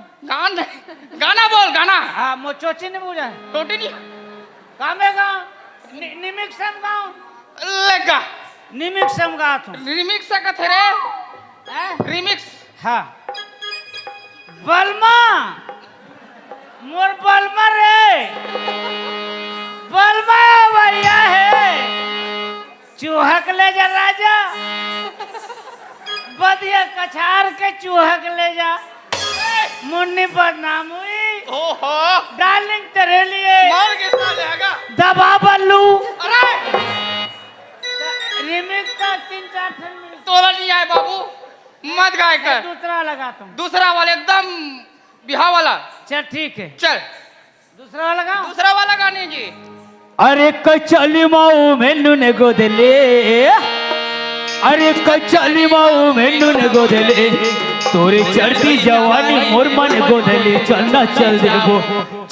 A: गाना बोल गाना।
B: हाँ मुझ चोची नहीं बुझा है
A: टोटी नहीं
B: का मैं गाऊं निमिक सम गाऊं
A: लेगा
B: निमिक सम गात हूँ
A: रिमिक्स का थे रे रिमिक्स।
B: हाँ बलमा मोर बलमा रे बलमा भैया है चूहक ले जा राजा बदिया कछार के चूहक ले जा मुन्नी बदनाम हुई।
A: ओहो
B: डार्लिंग तेरे लिए
A: मार के सालेगा
B: दबा बल्लू।
A: अरे
B: रिमिक्स का 3-4 फिल्म मिल
A: तोला नहीं आए बाबू मत गाय कर।
B: दूसरा लगाता हूँ
A: दूसरा वाला एकदम बिहार वाला।
B: चल ठीक है
A: चल
B: दूसरा वाला गाऊं
A: दूसरा वाला गाने जी।
B: अरे कचली माऊ मेनू ने गोदले अरे कचली माऊ मेनू ने गोदले तोरे चढ़ती जवानी मोर मन गोदले चलना चल देबो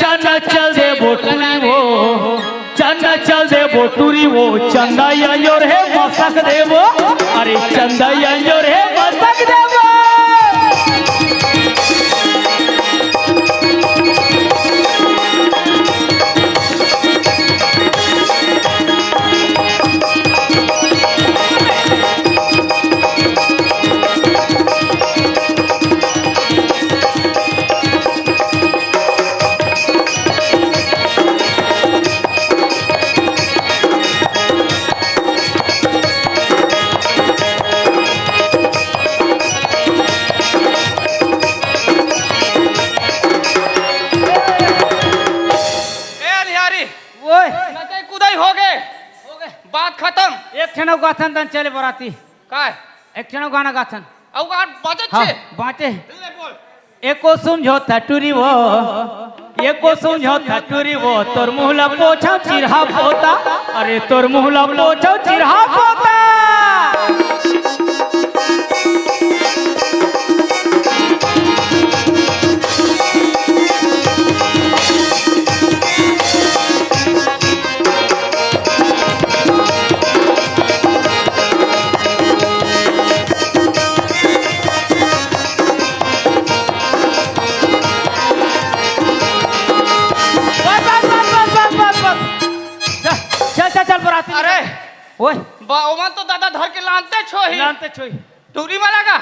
B: चलना चल देबो टूरी वो चलना चल देबो टूरी वो चंदा यांजोर है मसक देबो अरे चंदा यांजोर है मसक देबो। गाथन तन चले बराती
A: काय
B: एक क्षण गाना गाथन
A: औ गान बाजे
B: हाँ
A: छे
B: बाटे
A: ले बोल
B: एको समझौता टूरी वो एको समझौता टूरी वो तोर मुहला पोछा चिरहा पोता अरे तोर मुहला पोछा चिरहा पोता चल बराती
A: अरे
B: ओए
A: ओमन तो दादा धर के लानते छो ही
B: लानते छोई
A: टूरी वाला का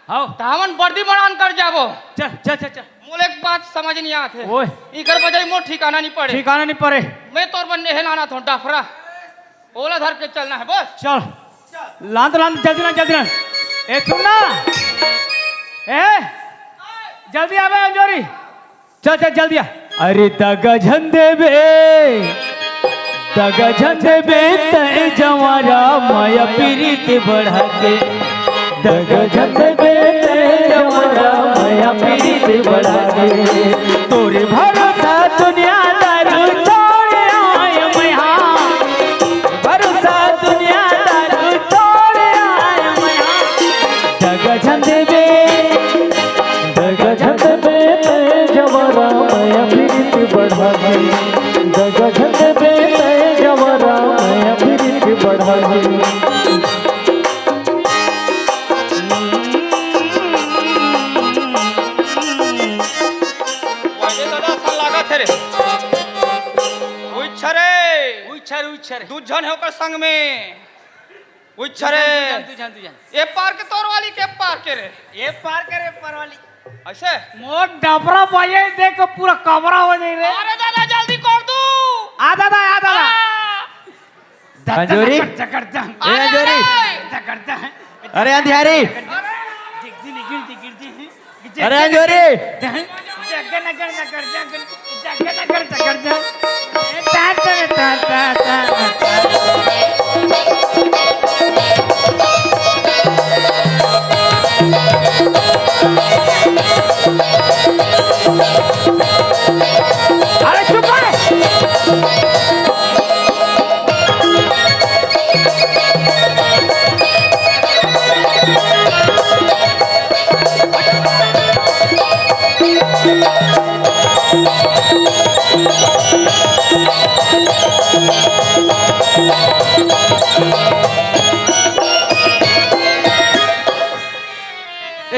B: आओ
A: तामन बर्दी मरान कर जाबो
B: चल चल चल चल
A: मोले एक बात समझ नहीं आते
B: ओए
A: इकर बजाय मोर ठिकाना नहीं पड़े
B: ठिकाना नहीं पड़े
A: मैं तोर बनने है लाना था डाफरा ओला धर के चलना है बस
B: चल लांत लांत जल्दी ना ए सुन ना ए जल्दी आवे अंजोरी चल चल जल्दी आ अरे दगा झंडे बे तय जवारा माया पीरित बढ़ा के दगा झंडे बे तय जवारा माया पीरित बढ़ा के तोरे भरोसा दुनिया दारू छोड़ आए मैं हाँ भरोसा दुनिया दारू छोड़ आए मैं हाँ दगा झंडे बे तय जवारा माया पीरित बढ़ा के दगा झंडे बे जवारा माया पीरित बढ़ा
A: वाजे दादा सन लागत है रे उछरे दू जन है ओकर संग में उछरे
B: तू जान
A: ए पार के तोर वाली के पार के रे
B: ये पार करे पार वाली
A: ऐसे
B: मोर डबरा पाए देख पूरा कमरा हो जाए रे
A: अरे दादा जल्दी कर दू
B: आ दादा
E: अंजोरी
B: चकर जा
E: ए अंजोरी
B: चकर जा
E: अरे अंधियारी अरे अंजोरी
B: अरे चुप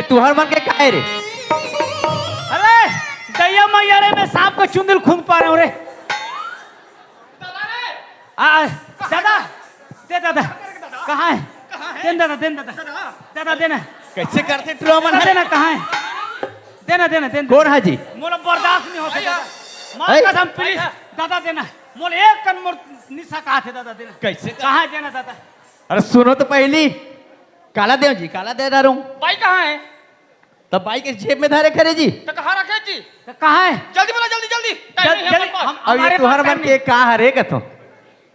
E: तुहर मन के काहे रे
B: अरे दैया मैया रे मैं सांप को चुंदल खून पा रहा हूँ रे दादा दे दादा कहाँ है दादा देना
E: कैसे करते तू मन
B: देना कहाँ है देना
E: कौन हाजी
B: मोला बर्दाश्त नहीं होता दादा मार कसम प्लीज दादा देना मोले एक कन मोर निशा कहा थे दादा देना
E: कैसे
B: कहाँ है देना दादा
E: अरे सुनो तो पहली काला देव जी काला दे रहा हूँ
A: भाई कहाँ है
E: तब बाई के जेब में धारे खरे जी
A: तो कहाँ रखे जी
B: तो कहाँ है
A: जल्दी बोला जल्दी टाइम नहीं है हमारे पास।
E: अब ये तुहर मन के का हरे कथो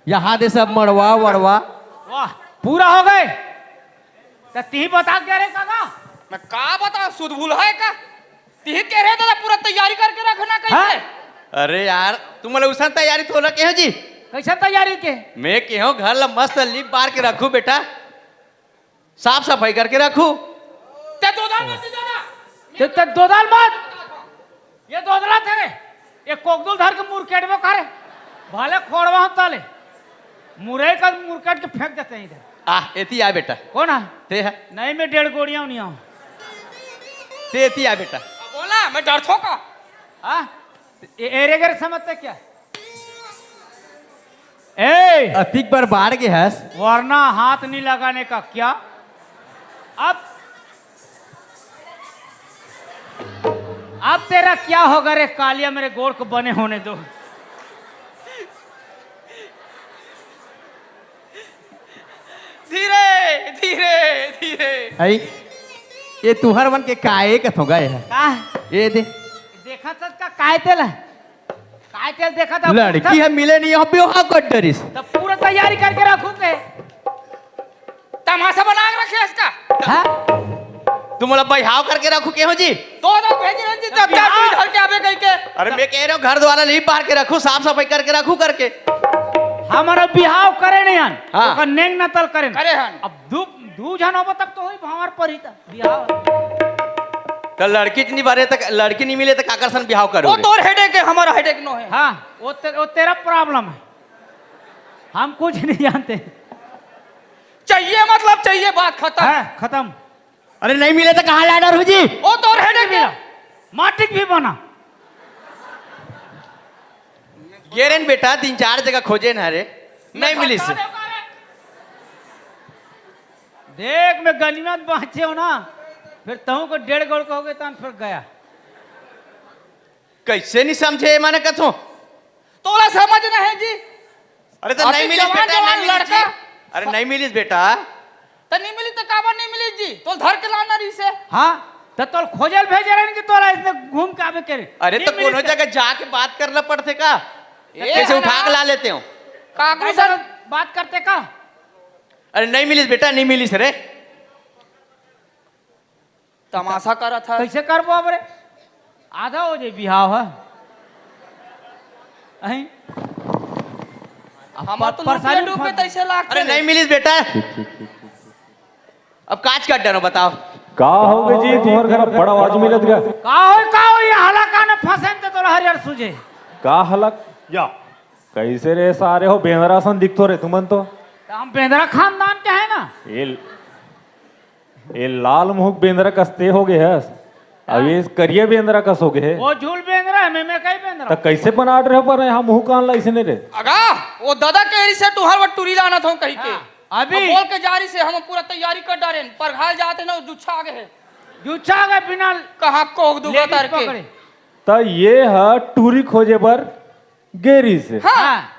E: यहाँ दे सब मड़वा वड़वा
B: वाह पूरा हो गए तो ती बता क्या रे काका
A: मैं का बता सुध भूल है का ती कह रहे दादा पूरा तैयारी करके रखना
B: हाँ?
A: कैसे
E: अरे यार तुम लोग उसन तैयारी थोड़ा के हो जी
B: कैसा तैयारी के
E: मैं के हो घर ला मस्त लीप बार के रखू बेटा साफ सफाई करके रखू
A: ते दो दाल मत जाना
B: तो दो दाल मत ये दोदला थे रे ये कोकदुल धर के मुरकेट में करे भाले खोड़वा हम ताले मुरई का मुरकेट के फेंक देते हैं इधर
E: एती आ बेटा
B: कौन है
E: ते है
B: नहीं मैं 1.5 गोड़ियां नहीं आऊं
E: ते एती आ बेटा
A: बोला मैं डर थो का
B: हाँ एरेगर समझते क्या ए
E: अतिक पर बाढ़ के हस
B: वरना हाथ नहीं लगाने का क्या अब तेरा क्या होगा रे कालिया मेरे गोड़ को बने होने दो
A: धीरे धीरे धीरे
E: आई ये तुहर मन के काहे कथो गए है
B: का
E: ये दे
B: देखा था का काय तेल देखा था
E: लड़की है मिले नहीं अब भी वहां कट डरिस
B: तब पूरा तैयारी करके रखूंगे
A: तमाशा बना के रखे इसका।
B: हाँ?
E: तुम बोला बिहाव करके रखू के हो जी?
A: तो ना भेजे रहे जी, तब तक तू घर के आवे कहीं के।
E: अरे मैं कह रहा हूँ घर द्वारा नहीं पार के रखू, साफ सफाई करके रखू करके।
B: हमारा बिहाव करे नहीं हन,
E: हाँ।
B: ओकर नेंग नतल करे
A: करे हन।
B: अब दू जन होबो तब तो होई भावर पर ही था बिहाव।
E: कल लड़की नहीं बारे तक लड़की नहीं मिले तो काकरसन बिहाव करो।
A: वो तोर हेडेक है, हमारा हेडेक नो है।
B: हाँ वो तेरा प्रॉब्लम है, हम कुछ नहीं जानते।
A: चाहिए मतलब चाहिए, बात खत्म।
B: है खत्म।
E: अरे नहीं मिले तो कहाँ लाडर हो जी?
A: वो तोर हेडेक है।
B: माटिक भी बना।
E: गेरेन बेटा 3-4 जगह खोजे ना रे, नहीं मिली से।
B: देख मैं गनीमत पहुंचे हो ना, फिर तहु को 1.5 गोल कहोगे तो फिर गया।
E: कैसे नहीं समझे माने कथो?
A: तोला समझना है जी।
E: अरे तो
A: अभी
E: नहीं मिली
A: जवान
E: बेटा,
A: जवान
E: नहीं मिली
A: लड़का।
E: जी। अरे नहीं मिली बेटा।
A: तो नहीं मिली तो काबर नहीं मिली जी? तो धर के लाना रही से।
B: हाँ तो तोल खोजल भेजे रहे कि तोला इसने घूम के आवे करे।
E: अरे तो कोनो जगह जाके बात करना पड़ते का? कैसे उठा के ला लेते हो?
A: काकू
B: सर
A: सर
B: बात करते का?
E: अरे नहीं मिली बेटा, नहीं मिली रे।
A: तमाशा करा था।
B: कैसे कर पाब रे? आधा हो जाए बिहाव है। अहीं?
A: हमार तो लुटिया डूबे तैसे लाख।
E: अरे नहीं मिली बेटा। अब काज कर डरो बताओ।
G: का हो गए जी तुम्हारे घर बड़ा आवाज मिलत गा?
B: का हो ये हलाका ने फसेन ते तोला हरियर सुझे।
G: का हलक या कैसे रे सारे हो बेंदरासन दिखतो रे तुमन तो।
B: हम बेंद्रा खानदान के है ना।
G: ये लाल मुख बेंद्रा कसते हो गए है, अब ये करिए बेंद्रा कस हो गए है।
B: वो झूल बेंद्रा है, मैं कई बेंद्रा।
G: तो कैसे बना रहे हो पर यहाँ मुंह कान ला इसने रे?
A: अगा वो दादा के से तुहार वट टूरी लाना था कहीं के।
B: अभी
A: अब बोल के जारी से हम पूरा तैयारी कर डाले, पर घायल जाते ना जुच्छा आगे है।
B: जुच्छा गए बिना
A: कहाँ को दुगा तार के।
B: पकड़े।
G: तो ये है टूरी खोजे पर गेरी से।
B: हाँ।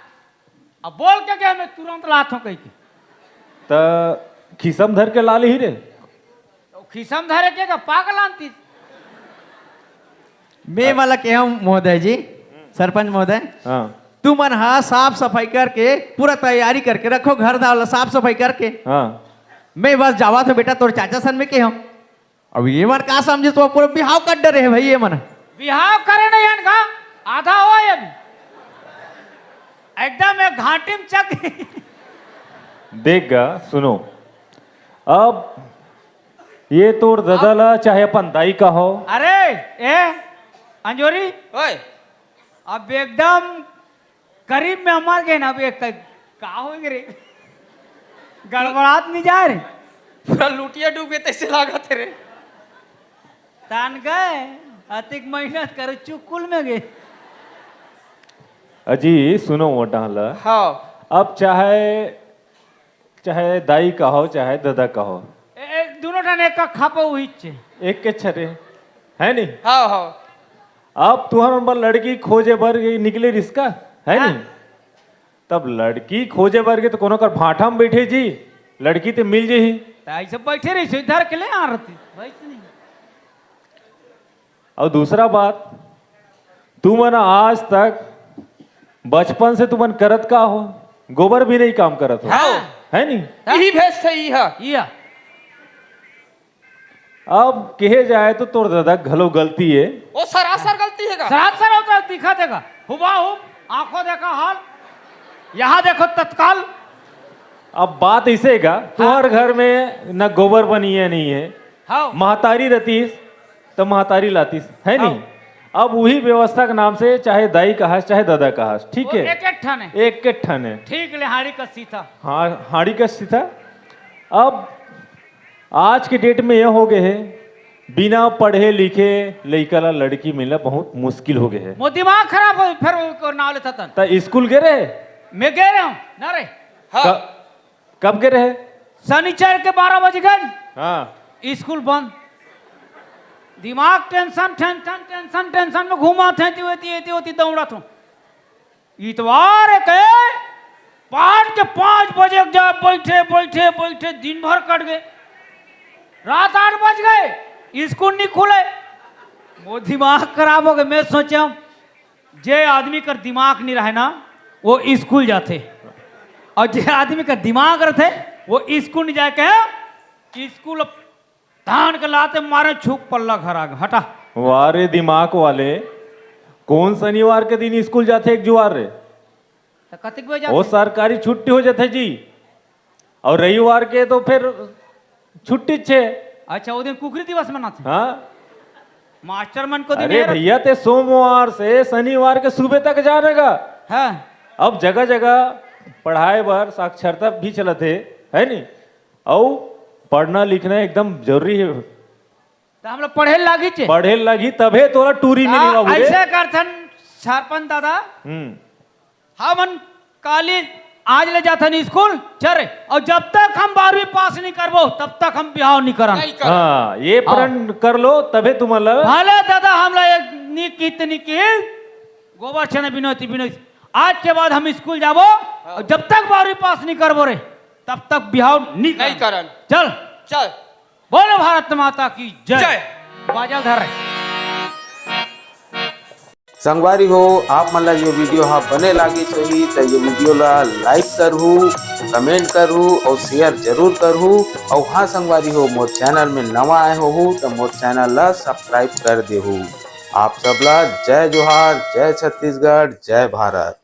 B: अब बोल के क्या मैं तुरंत लात हूँ कहीं के।
G: तो खिसम धर के लाल ही रे।
B: तो खिसम धरे के का पागल आंती।
E: मैं वाला क्या हूँ महोदय जी, सरपंच महोदय।
G: हाँ
E: तू मन हाँ साफ सफाई करके पूरा तैयारी करके रखो, घर दाल साफ सफाई करके।
G: हाँ
E: मैं बस जावा तो बेटा तोर चाचा सन में के हूँ। अब ये मन का समझे तो पूरा बिहाव कर डरे है भाई। ये मन
B: बिहाव करे नहीं हन का आधा हो अभी एकदम एक घाटी में चक।
G: देख सुनो, अब ये तोर ददला चाहे अपन दाई का हो।
B: अरे ए अंजोरी
A: ओए
B: अब एकदम करीब में हमार गए ना। अब एक का हो रे गड़बड़ात नहीं जा रे।
A: पूरा लुटिया डूबे तैसे लागा तेरे।
B: तान गए अतिक मेहनत करे चुकुल में गए।
G: अजी सुनो वो डाला,
A: हाँ
G: अब चाहे दाई का हो चाहे दादा का हो,
B: दोनों टन एक का खापा हुई छे
G: एक के छरे है नहीं।
A: हाँ हाँ।
G: अब तुहर नंबर लड़की खोजे बर ये निकले रिश्का है
B: हाँ।
G: नहीं। तब लड़की खोजे बर के तो कोनो कर भाठा में बैठे जी, लड़की तो मिल जाही।
B: ऐसे बैठे रही इधर के ले आ रही वैसे नहीं।
G: और दूसरा बात, तू मन आज तक बचपन से तुमन करत का हो, गोबर भी नहीं काम करत हो
A: हाँ।
G: है नहीं।
A: यही भेज थे यही है।
B: या
G: अब कहे जाए तो तोर दादा घलो गलती है।
A: वो सरासर गलती है का।
B: सरासर होता है, दिखा देगा हुबा आंखों देखा हाल, यहाँ देखो तत्काल।
G: अब बात ऐसे का तुम्हार घर में न गोबर बनी है नहीं है,
B: हाँ
G: महतारी रतीस तो महतारी लातीस है नहीं। अब वही व्यवस्था के नाम से चाहे दाई कहास चाहे दादा कहास, ठीक है
B: एक एक ठन है।
G: एक के ठन है।
B: ठीक ले हाड़ी का सीता।
G: हाँ हाड़ी का सीधा। अब आज के डेट में यह हो गए है, बिना पढ़े लिखे लड़का ला लड़की मिलना बहुत मुश्किल हो गए है।
B: वो दिमाग खराब हो फिर वो नाव लेता था।
G: तो स्कूल गए रहे?
B: मैं गए रहा हूँ ना रे।
A: हाँ।
G: कब गए रहे?
B: शनिचर के 12 बजे गए,
G: हाँ
B: स्कूल बंद। दिमाग टेंशन टेंशन टेंशन टेंशन में घूमा थे होती दौड़ा था। इतवार के पाठ के 5 बजे जा बैठे बैठे बैठे दिन भर कट गए, रात 8 बज गए, स्कूल नहीं खुले। वो दिमाग खराब हो गए। मैं सोचा जे आदमी का दिमाग नहीं रहे ना वो स्कूल जाते, और जो आदमी का दिमाग रहते वो स्कूल नहीं जाके स्कूल धान के लाते मारे छुक पल्ला घर आ गया हटा।
G: वारे दिमाग वाले, कौन शनिवार के दिन स्कूल जाते एक जुआर रे?
B: तो कतिक बजे
G: वो
B: जाते?
G: सरकारी छुट्टी हो जाते जी, और रविवार के तो फिर छुट्टी छे।
B: अच्छा वो दिन कुकरी दिवस मनाते
G: हाँ
B: मास्टर मन को दिन
G: अरे
B: ये रहता-
G: भैया ते सोमवार से शनिवार के सुबह तक जाने का।
B: हाँ
G: अब जगह जगह पढ़ाई बर साक्षरता भी चलते है नी, और पढ़ना लिखना एकदम जरूरी है।
B: तो हम लोग पढ़े लागी चे
G: पढ़े लगी तबे तोरा टूरी मिली बाबू रे।
B: ऐसे करथन सरपंच दादा हम काली आज ले जाथन स्कूल चले, और जब तक हम 12वीं पास नहीं करबो तब तक हम बिहाव नहीं करम।
G: हाँ ये प्रण कर लो तबे तुम्हारा।
B: भले दादा हमला एक निकित गोबर छने बिनोती बिनोती आज के बाद हम स्कूल जाबो, और जब तक 12वीं पास नहीं करबो रे तब तक बिहाव नहीं
A: नहीं करन।
B: चल
A: चल
B: बोलो भारत माता की जय।
A: जय।
B: बाजा धर
I: संगवारी हो आप मन ला ये वीडियो हाँ बने लागी सही तो ये वीडियो ला लाइक करहू, कमेंट करहू और शेयर जरूर करहू। और हाँ संगवारी हो मोर चैनल में नवा आए हो तो मोर चैनल ला सब्सक्राइब कर देहू। आप सबला जय जोहार, जय छत्तीसगढ़, जय भारत।